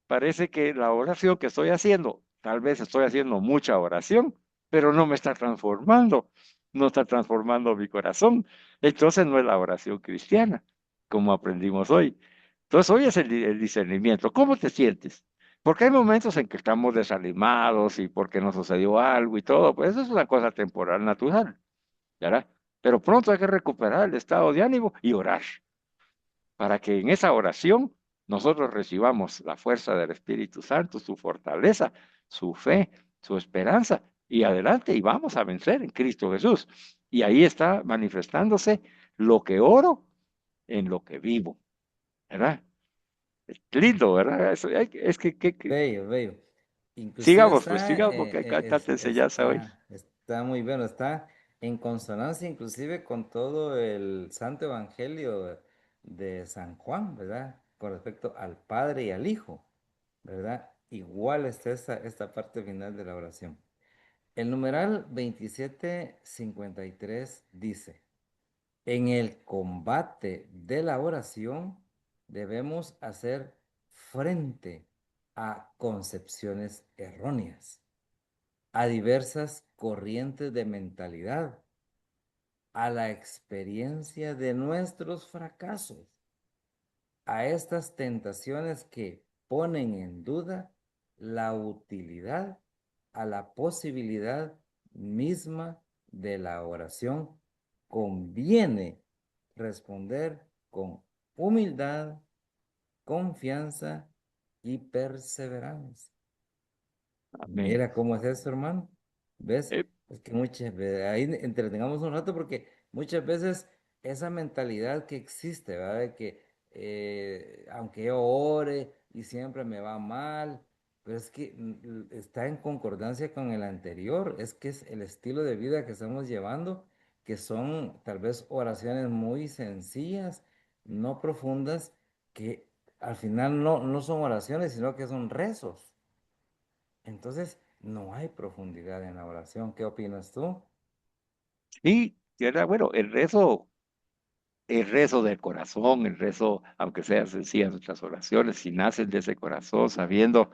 Parece que la oración que estoy haciendo, tal vez estoy haciendo mucha oración, pero no me está transformando, no está transformando mi corazón. Entonces no es la oración cristiana, como aprendimos hoy. Entonces hoy es el discernimiento. ¿Cómo te sientes? Porque hay momentos en que estamos desanimados y porque nos sucedió algo y todo, pues eso es una cosa temporal, natural, ¿verdad? Pero pronto hay que recuperar el estado de ánimo y orar para que en esa oración nosotros recibamos la fuerza del Espíritu Santo, su fortaleza, su fe, su esperanza, y adelante, y vamos a vencer en Cristo Jesús. Y ahí está manifestándose lo que oro en lo que vivo, ¿verdad? Es lindo, ¿verdad? Es que bello, bello. Inclusive sigamos, pues está, sigamos, porque hay tanta enseñanza hoy. está muy bueno, está en consonancia inclusive con todo el Santo Evangelio de San Juan, ¿verdad? Con respecto al Padre y al Hijo, ¿verdad? Igual está esta parte final de la oración. El numeral 2753 dice, en el combate de la oración debemos hacer frente a concepciones erróneas, a diversas corrientes de mentalidad, a la experiencia de nuestros fracasos, a estas tentaciones que ponen en duda la utilidad, a la posibilidad misma de la oración. Conviene responder con humildad, confianza y perseverancia. Amén. Mira cómo es eso, hermano. ¿Ves? Eh, Es que muchas veces, ahí entretengamos un rato porque muchas veces esa mentalidad que existe, ¿verdad? De que aunque yo ore y siempre me va mal, pero es que está en concordancia con el anterior, es que es el estilo de vida que estamos llevando, que son tal vez oraciones muy sencillas, no profundas, que al final no son oraciones, sino que son rezos. Entonces, no hay profundidad en la oración. ¿Qué opinas tú? y era bueno, el rezo del corazón, el rezo, aunque sean sencillas nuestras oraciones, si nacen de ese corazón, sabiendo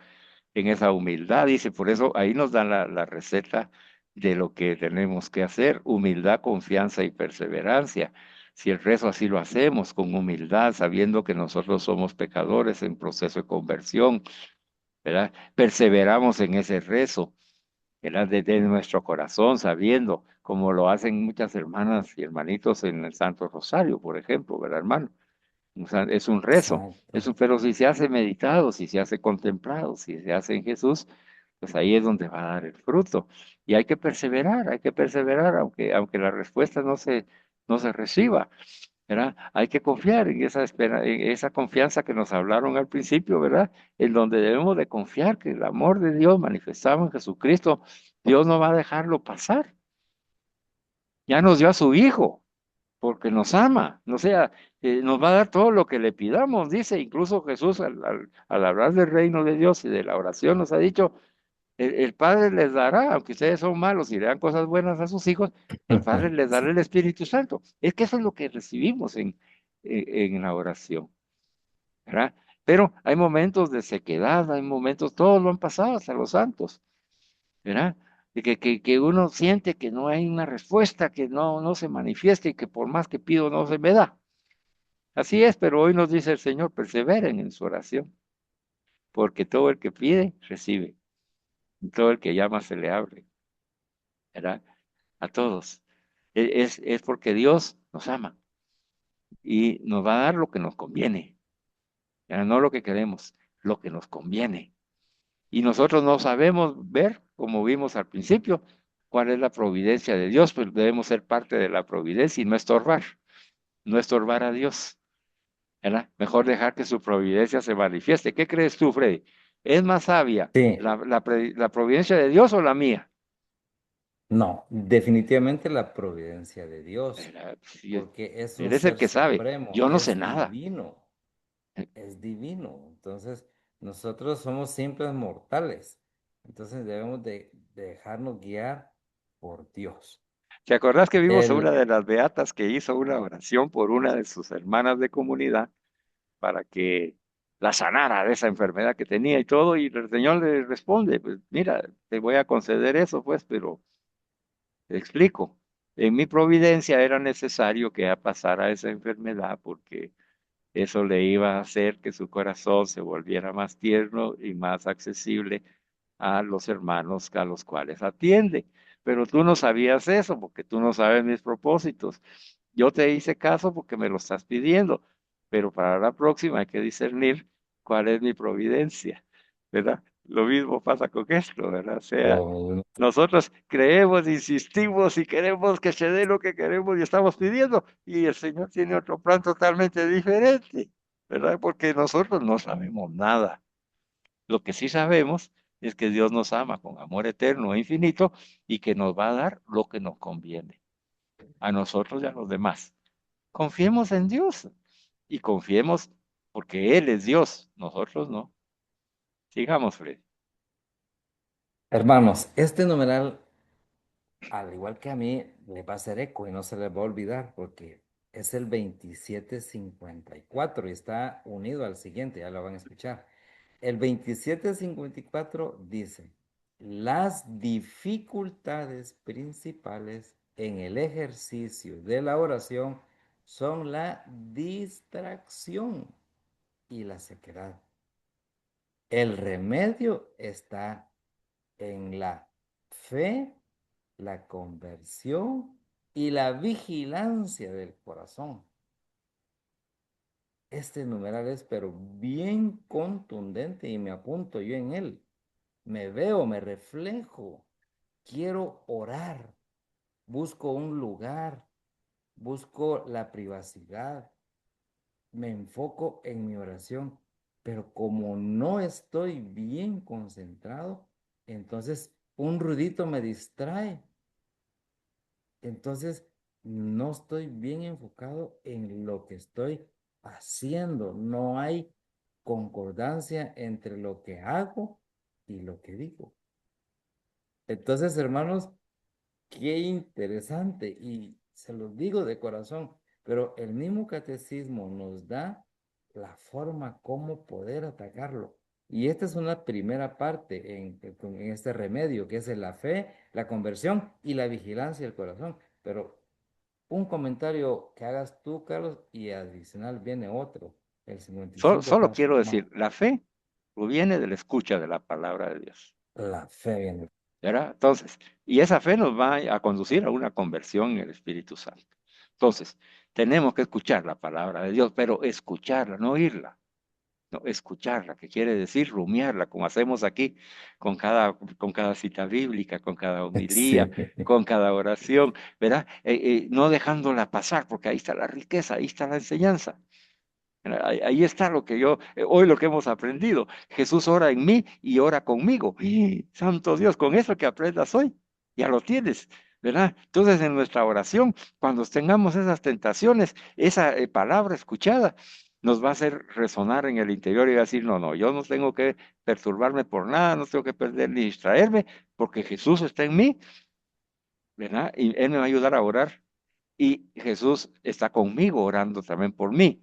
en esa humildad, dice, por eso ahí nos dan la receta de lo que tenemos que hacer, humildad, confianza y perseverancia. Si el rezo así lo hacemos con humildad, sabiendo que nosotros somos pecadores en proceso de conversión, ¿verdad? Perseveramos en ese rezo, ¿verdad? Desde nuestro corazón, sabiendo, como lo hacen muchas hermanas y hermanitos en el Santo Rosario, por ejemplo, ¿verdad, hermano? O sea, es un rezo, Exacto. pero si se hace meditado, si se hace contemplado, si se hace en Jesús, pues ahí es donde va a dar el fruto. Y hay que perseverar, aunque la respuesta no se reciba, ¿verdad? Hay que confiar en esa espera, en esa confianza que nos hablaron al principio, ¿verdad? En donde debemos de confiar que el amor de Dios manifestado en Jesucristo, Dios no va a dejarlo pasar. Ya nos dio a su Hijo porque nos ama, no sea, nos va a dar todo lo que le pidamos, dice incluso Jesús al hablar del reino de Dios y de la oración nos ha dicho, el Padre les dará, aunque ustedes son malos y le dan cosas buenas a sus hijos, el Padre les dará Sí. el Espíritu Santo. Es que eso es lo que recibimos en la oración, ¿verdad? Pero hay momentos de sequedad, hay momentos, todos lo han pasado hasta los santos, ¿verdad? De que uno siente que no hay una respuesta, que no se manifiesta y que por más que pido no se me da. Así es, pero hoy nos dice el Señor, perseveren en su oración, porque todo el que pide, recibe, y todo el que llama se le abre, ¿verdad? A todos. Es porque Dios nos ama y nos va a dar lo que nos conviene, ¿verdad? No lo que queremos, lo que nos conviene. Y nosotros no sabemos ver, como vimos al principio, cuál es la providencia de Dios, pues debemos ser parte de la providencia y no estorbar a Dios, ¿verdad? Mejor dejar que su providencia se manifieste. ¿Qué crees tú, Freddy? ¿Es más sabia Sí, la providencia de Dios o la mía? no, definitivamente la providencia de Dios, ¿Verdad? Sí, porque es un eres el ser que sabe. supremo, Yo no sé nada. es divino. Entonces, nosotros somos simples mortales. Entonces, debemos de dejarnos guiar por Dios. ¿Te acordás que vimos a una El, de las beatas que hizo una oración por una de sus hermanas de comunidad para que la sanara de esa enfermedad que tenía y todo? Y el Señor le responde, pues mira, te voy a conceder eso, pues, pero te explico. En mi providencia era necesario que ella pasara esa enfermedad porque eso le iba a hacer que su corazón se volviera más tierno y más accesible a los hermanos a los cuales atiende. Pero tú no sabías eso porque tú no sabes mis propósitos. Yo te hice caso porque me lo estás pidiendo, pero para la próxima hay que discernir cuál es mi providencia, ¿verdad? Lo mismo pasa con esto, ¿verdad? O sea, lo- nosotros creemos, insistimos y queremos que se dé lo que queremos y estamos pidiendo, y el Señor tiene otro plan totalmente diferente, ¿verdad? Porque nosotros no sabemos nada. Lo que sí sabemos es que Dios nos ama con amor eterno e infinito y que nos va a dar lo que nos conviene, a nosotros y a los demás. Confiemos en Dios y confiemos porque Él es Dios, nosotros no. Sigamos, Fred. Hermanos, este numeral, al igual que a mí, le va a hacer eco y no se les va a olvidar porque es el 2754 y está unido al siguiente, ya lo van a escuchar. El 2754 dice, las dificultades principales en el ejercicio de la oración son la distracción y la sequedad. El remedio está en la fe, la conversión y la vigilancia del corazón. Este numeral es pero bien contundente y me apunto yo en él. Me veo, me reflejo. Quiero orar. Busco un lugar. Busco la privacidad. Me enfoco en mi oración. Pero como no estoy bien concentrado, entonces un ruidito me distrae. Entonces, no estoy bien enfocado en lo que estoy haciendo. No hay concordancia entre lo que hago y lo que digo. Entonces, hermanos, qué interesante. Y se los digo de corazón, pero el mismo catecismo nos da la forma como poder atacarlo. Y esta es una primera parte en este remedio, que es la fe, la conversión y la vigilancia del corazón. Pero un comentario que hagas tú, Carlos, y adicional viene otro. El 55 Solo está quiero decir, sumado. la fe proviene de la escucha de la palabra de Dios, La fe viene. ¿verdad? Entonces, y esa fe nos va a conducir a una conversión en el Espíritu Santo. Entonces, tenemos que escuchar la palabra de Dios, pero escucharla, no oírla. No, escucharla, que quiere decir rumiarla, como hacemos aquí con cada cita bíblica, con cada homilía, Sí. con cada oración, ¿verdad? No dejándola pasar, porque ahí está la riqueza, ahí está la enseñanza. Ahí está lo que hoy lo que hemos aprendido. Jesús ora en mí y ora conmigo. ¡Y, santo Dios, con eso que aprendas hoy, ya lo tienes, ¿verdad? Entonces, en nuestra oración, cuando tengamos esas tentaciones, esa palabra escuchada nos va a hacer resonar en el interior y va a decir, no, no, yo no tengo que perturbarme por nada, no tengo que perder ni distraerme, porque Jesús está en mí, ¿verdad? Y Él me va a ayudar a orar. Y Jesús está conmigo orando también por mí.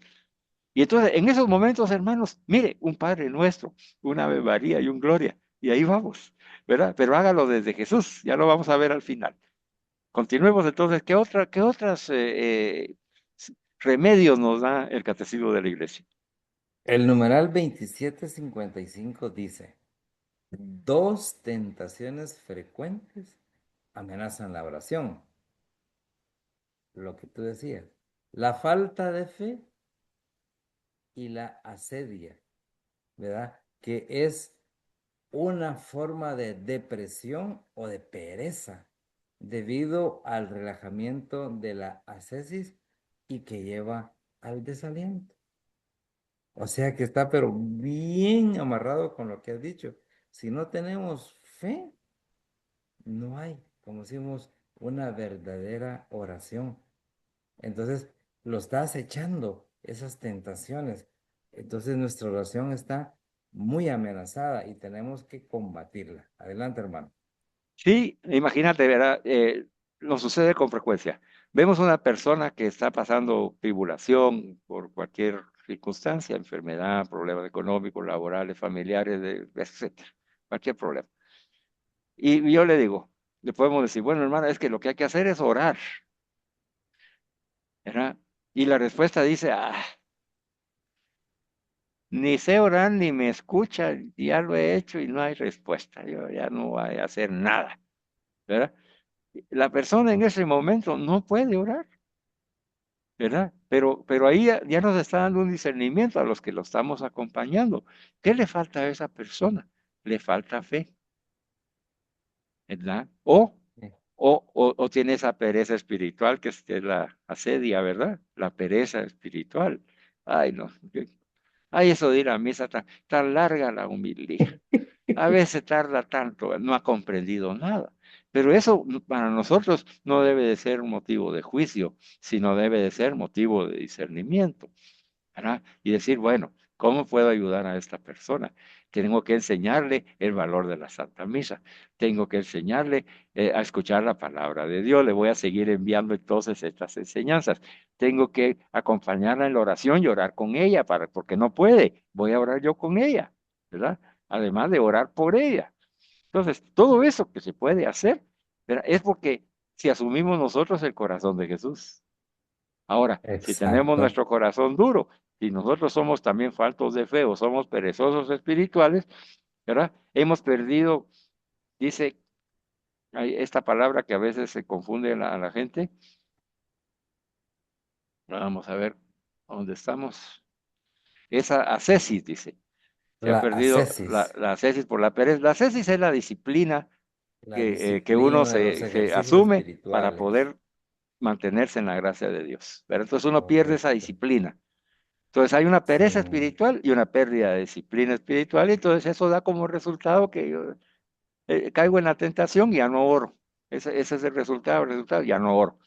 Y entonces, en esos momentos, hermanos, mire, un Padre Nuestro, una Ave María y un Gloria, y ahí vamos, ¿verdad? Pero hágalo desde Jesús, ya lo vamos a ver al final. Continuemos entonces, qué otras remedios nos da el Catecismo de la Iglesia? El numeral 2755 dice, dos tentaciones frecuentes amenazan la oración. Lo que tú decías, la falta de fe y la asedia, ¿verdad? Que es una forma de depresión o de pereza debido al relajamiento de la ascesis y que lleva al desaliento. O sea que está pero bien amarrado con lo que has dicho. Si no tenemos fe, no hay, como decimos, una verdadera oración. Entonces, lo está acechando esas tentaciones. Entonces, nuestra oración está muy amenazada y tenemos que combatirla. Adelante, hermano. Sí, imagínate, ¿verdad? Nos sucede con frecuencia. Vemos una persona que está pasando tribulación por cualquier circunstancia, enfermedad, problemas económicos, laborales, familiares, etcétera, cualquier problema. Y yo le digo, le podemos decir, bueno, hermana, es que lo que hay que hacer es orar, ¿verdad? Y la respuesta dice, ni sé orar ni me escucha, ya lo he hecho y no hay respuesta, yo ya no voy a hacer nada, ¿verdad? La persona en ese momento no puede orar, ¿verdad? Pero ahí ya nos está dando un discernimiento a los que lo estamos acompañando. ¿Qué le falta a esa persona? Le falta fe, ¿verdad? O tiene esa pereza espiritual que es la asedia, ¿verdad? La pereza espiritual. Ay, no. Ay, eso de ir a misa tan larga la humildad. A veces tarda tanto, no ha comprendido nada. Pero eso para nosotros no debe de ser un motivo de juicio, sino debe de ser motivo de discernimiento, ¿verdad? Y decir, bueno, ¿cómo puedo ayudar a esta persona? Tengo que enseñarle el valor de la Santa Misa. Tengo que enseñarle a escuchar la palabra de Dios. Le voy a seguir enviando entonces estas enseñanzas. Tengo que acompañarla en la oración y orar con ella, porque no puede. Voy a orar yo con ella, ¿verdad? Además de orar por ella. Entonces, todo eso que se puede hacer, ¿verdad? Es porque si asumimos nosotros el corazón de Jesús. Ahora, si tenemos Exacto. nuestro corazón duro, y nosotros somos también faltos de fe o somos perezosos espirituales, ¿verdad? Hemos perdido, dice, hay esta palabra que a veces se confunde a la gente. Vamos a ver dónde estamos. Esa ascesis, dice. Se ha La perdido ascesis, la ascesis por la pereza. La ascesis es la disciplina la que uno disciplina de los se ejercicios asume para espirituales. poder mantenerse en la gracia de Dios. Pero entonces uno pierde esa Correcto. disciplina. Entonces hay una Sí, pereza espiritual y una pérdida de disciplina espiritual, y entonces eso da como resultado que yo caigo en la tentación y ya no oro. Ese es el resultado, ya no oro.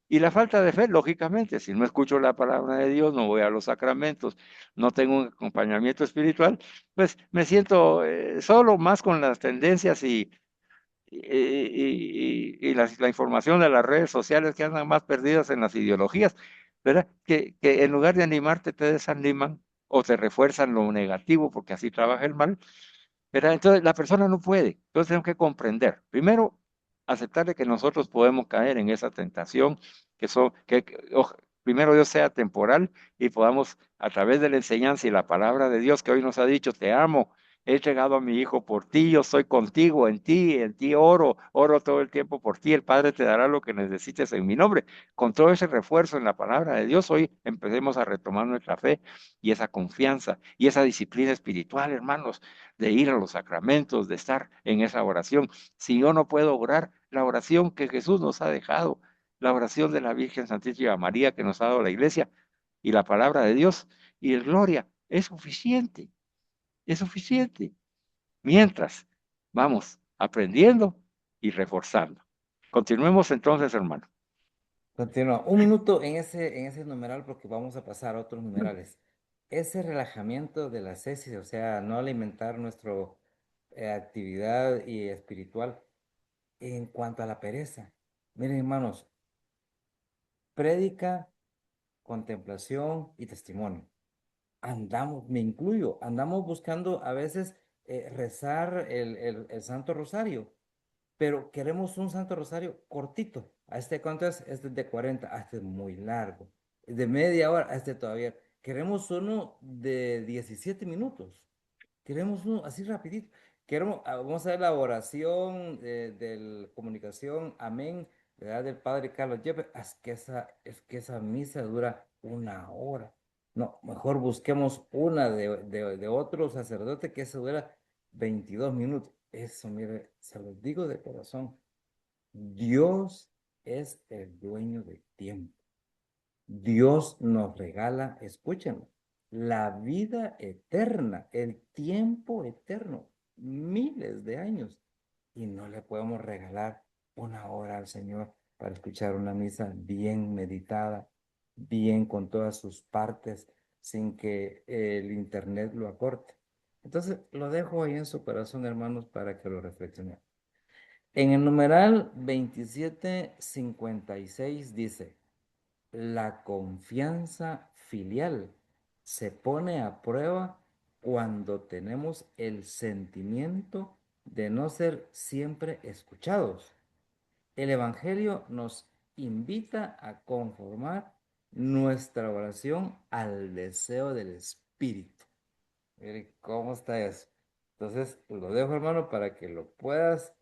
Y la falta de fe, lógicamente, si no escucho la palabra de Dios, no voy a los sacramentos, no tengo un acompañamiento espiritual, pues me siento solo más con las tendencias y la información de las redes sociales que andan más perdidas en las ideologías, ¿verdad? Que en lugar de animarte te desaniman o te refuerzan lo negativo porque así trabaja el mal, ¿verdad? Entonces la persona no puede. Entonces tenemos que comprender. Primero, aceptarle que nosotros podemos caer en esa tentación, primero Dios sea temporal y podamos a través de la enseñanza y la palabra de Dios que hoy nos ha dicho, te amo, he entregado a mi hijo por ti, yo soy contigo, en ti oro todo el tiempo por ti, el Padre te dará lo que necesites en mi nombre. Con todo ese refuerzo en la palabra de Dios, hoy empecemos a retomar nuestra fe y esa confianza y esa disciplina espiritual, hermanos, de ir a los sacramentos, de estar en esa oración. Si yo no puedo orar, la oración que Jesús nos ha dejado, la oración de la Virgen Santísima María que nos ha dado la Iglesia y la palabra de Dios y el Gloria, es suficiente, es suficiente. Mientras vamos aprendiendo y reforzando. Continuemos entonces, hermano. continúa. Un minuto en ese numeral porque vamos a pasar a otros numerales. Ese relajamiento de la ascesis, o sea, no alimentar nuestra actividad y espiritual en cuanto a la pereza. Miren, hermanos, prédica, contemplación y testimonio. andamos, me incluyo, andamos buscando a veces rezar el Santo Rosario, pero queremos un Santo Rosario cortito. ¿A este cuánto es? Este es de 40, este es muy largo. De media hora, este todavía. Queremos uno de 17 minutos. Queremos uno así rapidito. Vamos a ver la oración de la comunicación, amén, ¿verdad? Del Padre Carlos Yepes. Es que esa misa dura una hora. No, mejor busquemos una de otro sacerdote que se dura 22 minutos. Eso, mire, se los digo de corazón. Dios es el dueño del tiempo. Dios nos regala, escúchenlo, la vida eterna, el tiempo eterno, miles de años. Y no le podemos regalar una hora al Señor para escuchar una misa bien meditada, bien con todas sus partes, sin que el internet lo acorte. Entonces, lo dejo ahí en su corazón, hermanos, para que lo reflexionen. En el numeral 2756 dice, la confianza filial se pone a prueba cuando tenemos el sentimiento de no ser siempre escuchados. El Evangelio nos invita a conformar nuestra oración al deseo del Espíritu. Mire cómo está eso. Entonces, lo dejo, hermano, para que lo puedas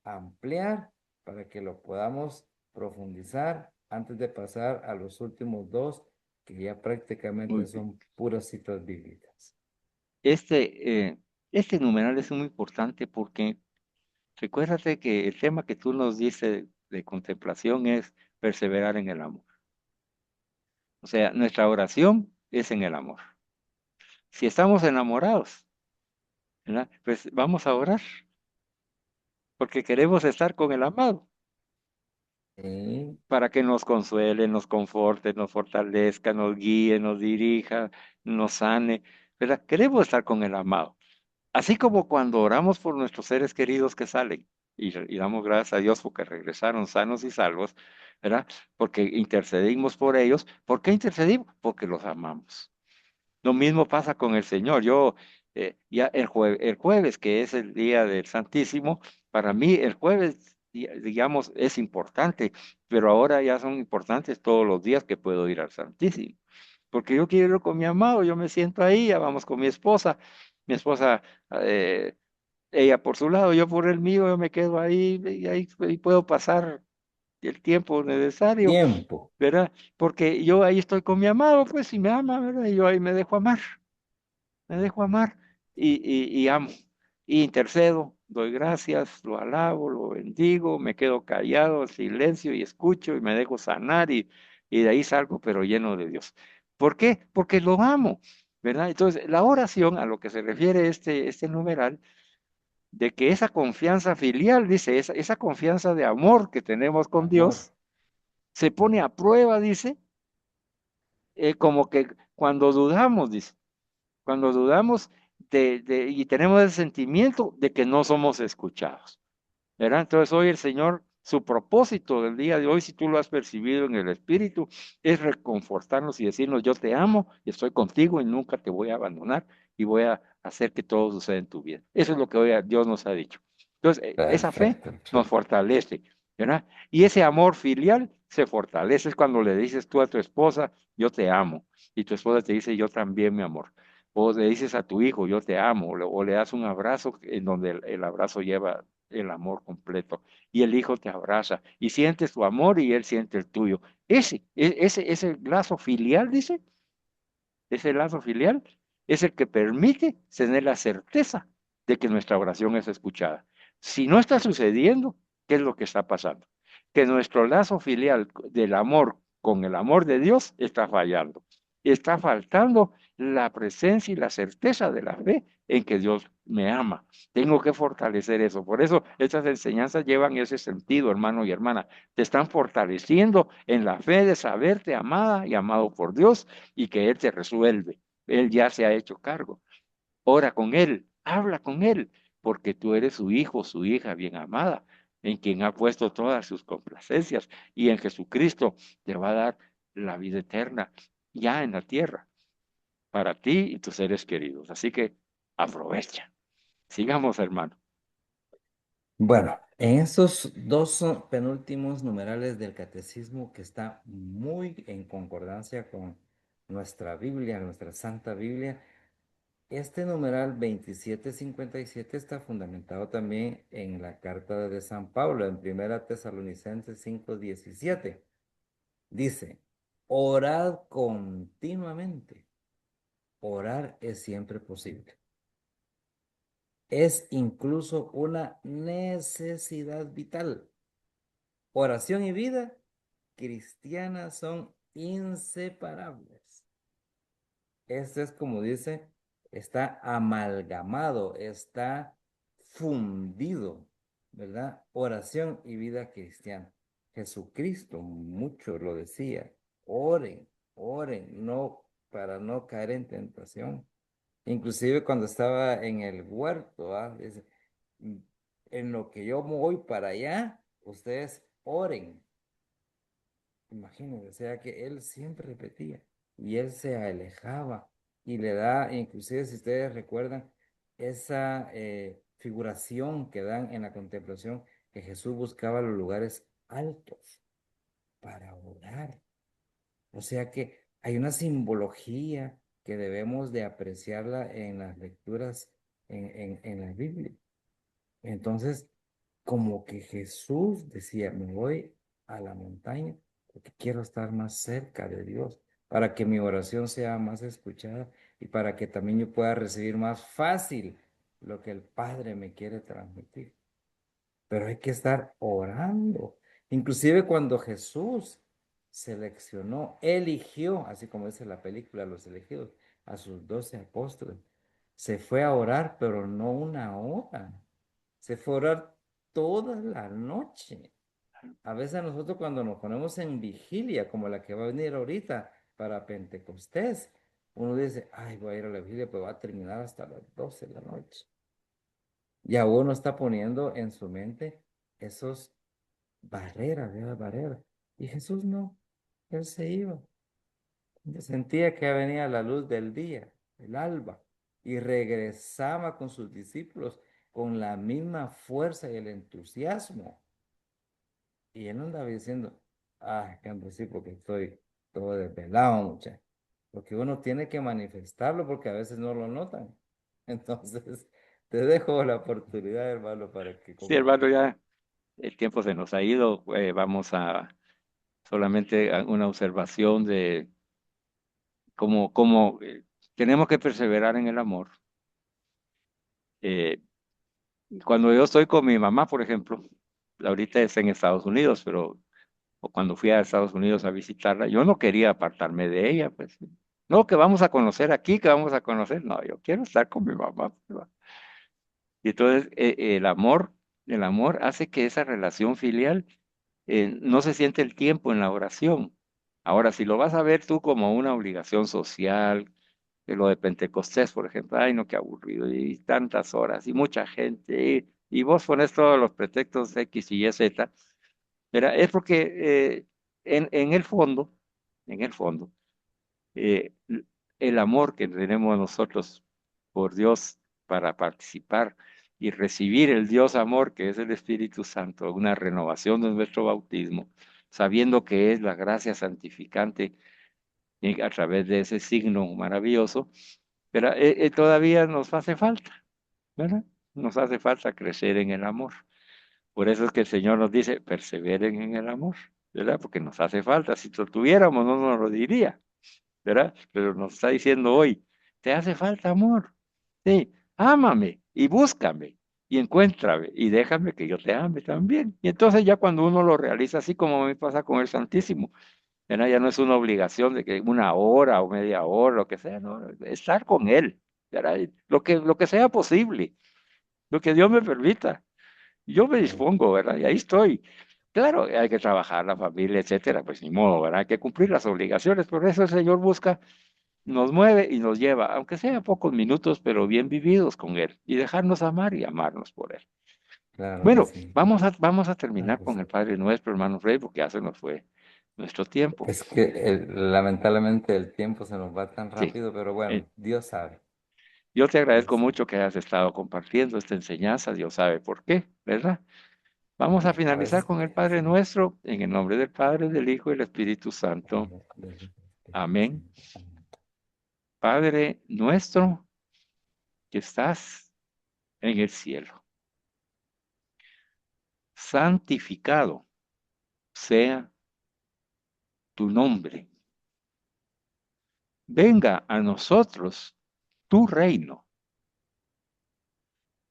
ampliar, para que lo podamos profundizar antes de pasar a los últimos dos, que ya Muy prácticamente bien. son puras citas bíblicas. Este numeral es muy importante porque recuérdate que el tema que tú nos dices de contemplación es perseverar en el amor. O sea, nuestra oración es en el amor. Si estamos enamorados, ¿verdad? Pues vamos a orar porque queremos estar con el amado Sí, para que nos consuele, nos conforte, nos fortalezca, nos guíe, nos dirija, nos sane, ¿verdad? Queremos estar con el amado. Así como cuando oramos por nuestros seres queridos que salen y damos gracias a Dios porque regresaron sanos y salvos, ¿verdad? Porque intercedimos por ellos. ¿Por qué intercedimos? Porque los amamos. Lo mismo pasa con el Señor. Yo, ya el jueves, que es el día del Santísimo, para mí el jueves, digamos, es importante, pero ahora ya son importantes todos los días que puedo ir al Santísimo. Porque yo quiero ir con mi amado, yo me siento ahí, ya vamos con mi esposa, eh, ella por su lado, yo por el mío, yo me quedo ahí y puedo pasar el tiempo necesario, tiempo. ¿verdad? Porque yo ahí estoy con mi amado, pues si me ama, ¿verdad? Y yo ahí me dejo amar y amo, y intercedo, doy gracias, lo alabo, lo bendigo, me quedo callado, en silencio y escucho y me dejo sanar y de ahí salgo, pero lleno de Dios. ¿Por qué? Porque lo amo, ¿verdad? Entonces, la oración a lo que se refiere este numeral, de que esa confianza filial, dice, esa confianza de amor que tenemos con Amor. Dios, se pone a prueba, dice, como que cuando dudamos, dice. Cuando dudamos y tenemos el sentimiento de que no somos escuchados, ¿verdad? Entonces hoy el Señor, su propósito del día de hoy, si tú lo has percibido en el Espíritu, es reconfortarnos y decirnos, yo te amo y estoy contigo y nunca te voy a abandonar y voy a hacer que todo suceda en tu vida. Eso es lo que hoy Dios nos ha dicho. Entonces, esa fe Perfecto. nos fortalece, ¿verdad? Y ese amor filial se fortalece es cuando le dices tú a tu esposa, yo te amo, y tu esposa te dice, yo también, mi amor. O le dices a tu hijo, yo te amo, o le das un abrazo en donde el abrazo lleva el amor completo. Y el hijo te abraza y sientes tu amor y él siente el tuyo. Ese lazo filial, dice, ese lazo filial es el que permite tener la certeza de que nuestra oración es escuchada. Si no está sucediendo, ¿qué es lo que está pasando? Que nuestro lazo filial del amor con el amor de Dios está fallando. Está faltando la presencia y la certeza de la fe en que Dios me ama. Tengo que fortalecer eso. Por eso estas enseñanzas llevan ese sentido, hermano y hermana. Te están fortaleciendo en la fe de saberte amada y amado por Dios y que Él te resuelve. Él ya se ha hecho cargo. Ora con Él, habla con Él, porque tú eres su hijo, su hija bien amada, en quien ha puesto todas sus complacencias y en Jesucristo te va a dar la vida eterna ya en la tierra para ti y tus seres queridos. Así que aprovecha. Sigamos, hermano. Bueno, en estos dos penúltimos numerales del catecismo que está muy en concordancia con nuestra Biblia, nuestra Santa Biblia, este numeral 2757 está fundamentado también en la carta de San Pablo, en Primera Tesalonicenses 5:17. Dice, orad continuamente. Orar es siempre posible. Es incluso una necesidad vital. Oración y vida cristiana son inseparables. Esto es como dice, está amalgamado, está fundido, ¿verdad? Oración y vida cristiana. Jesucristo mucho lo decía, oren, oren, no para no caer en tentación. Inclusive cuando estaba en el huerto, ¿ah? Dice, en lo que yo voy para allá, ustedes oren. Imagínense, o sea que él siempre repetía y él se alejaba y le da, inclusive si ustedes recuerdan, esa figuración que dan en la contemplación, que Jesús buscaba los lugares altos para orar. O sea que hay una simbología que debemos de apreciarla en las lecturas en la Biblia. Entonces, como que Jesús decía, me voy a la montaña porque quiero estar más cerca de Dios, para que mi oración sea más escuchada y para que también yo pueda recibir más fácil lo que el Padre me quiere transmitir. Pero hay que estar orando. Inclusive cuando Jesús seleccionó, eligió, así como dice la película, los elegidos, a sus 12 apóstoles, se fue a orar, pero no una hora. Se fue a orar toda la noche. A veces nosotros cuando nos ponemos en vigilia, como la que va a venir ahorita para Pentecostés, uno dice, ay, voy a ir a la vigilia, pero va a terminar hasta las 12 de la noche. Ya uno está poniendo en su mente esos barreras, esas barreras. Y Jesús no, él se iba. Sentía que venía la luz del día, el alba, y regresaba con sus discípulos con la misma fuerza y el entusiasmo. Y él no andaba diciendo, ah, que ando así porque estoy todo desvelado, muchacho. Porque uno tiene que manifestarlo porque a veces no lo notan. Entonces, te dejo la oportunidad, hermano, para que Sí, comentes. hermano, ya el tiempo se nos ha ido. Vamos a solamente a una observación de cómo tenemos que perseverar en el amor. Eh, Cuando yo estoy con mi mamá, por ejemplo, ahorita está en Estados Unidos, pero o cuando fui a Estados Unidos a visitarla, yo no quería apartarme de ella, pues. No, que vamos a conocer aquí, que vamos a conocer. No, yo quiero estar con mi mamá, pues. Y entonces el amor hace que esa relación filial no se siente el tiempo en la oración. Ahora, si lo vas a ver tú como una obligación social, de lo de Pentecostés, por ejemplo, ay, no, qué aburrido, y tantas horas, y mucha gente, y vos pones todos los pretextos X y Y, Z, pero es porque en el fondo, en el fondo, eh, el amor que tenemos nosotros por Dios para participar y recibir el Dios amor que es el Espíritu Santo, una renovación de nuestro bautismo, sabiendo que es la gracia santificante a través de ese signo maravilloso, pero todavía nos hace falta, ¿verdad? Nos hace falta crecer en el amor. Por eso es que el Señor nos dice, perseveren en el amor, ¿verdad? Porque nos hace falta. Si lo tuviéramos, no nos lo diría, ¿verdad? Pero nos está diciendo hoy, te hace falta amor. Sí, ámame y búscame y encuéntrame y déjame que yo te ame también. Y entonces ya cuando uno lo realiza así como me pasa con el Santísimo, ¿verdad? Ya no es una obligación de que una hora o media hora, lo que sea, no, estar con Él, ¿verdad? Y lo que sea posible, lo que Dios me permita. Yo me Sí, dispongo, ¿verdad? Y ahí estoy. Claro, hay que trabajar la familia, etcétera, pues ni modo, ¿verdad? Hay que cumplir las obligaciones, por eso el Señor busca, nos mueve y nos lleva, aunque sea pocos minutos, pero bien vividos con Él, y dejarnos amar y amarnos por Él. claro que Bueno, sí. vamos a Claro terminar que con el sí. Padre Nuestro, hermano Rey, porque ya se nos fue. nuestro tiempo. Es que lamentablemente el tiempo se nos va tan Sí. rápido, pero Eh, bueno, Dios sabe, yo te agradezco Dios sabe. mucho que hayas estado compartiendo esta enseñanza, Dios sabe por qué, ¿verdad? Vamos a A finalizar veces, con el Padre Nuestro, en el nombre del Padre, del Hijo y del Espíritu Santo. Amén. Padre nuestro que estás en el cielo, santificado sea tu nombre. Venga a nosotros tu reino.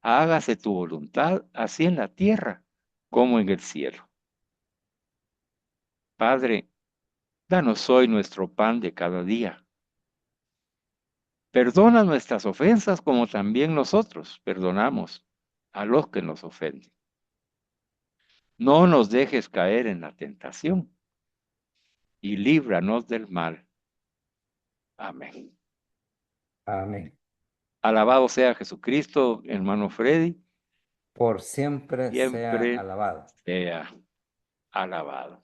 Hágase tu voluntad, así en la tierra como en el cielo. Padre, danos hoy nuestro pan de cada día. Perdona nuestras ofensas como también nosotros perdonamos a los que nos ofenden. No nos dejes caer en la tentación y líbranos del mal. Amén. Amén. Alabado sea Jesucristo, hermano Freddy, Por siempre sea siempre alabado. sea alabado.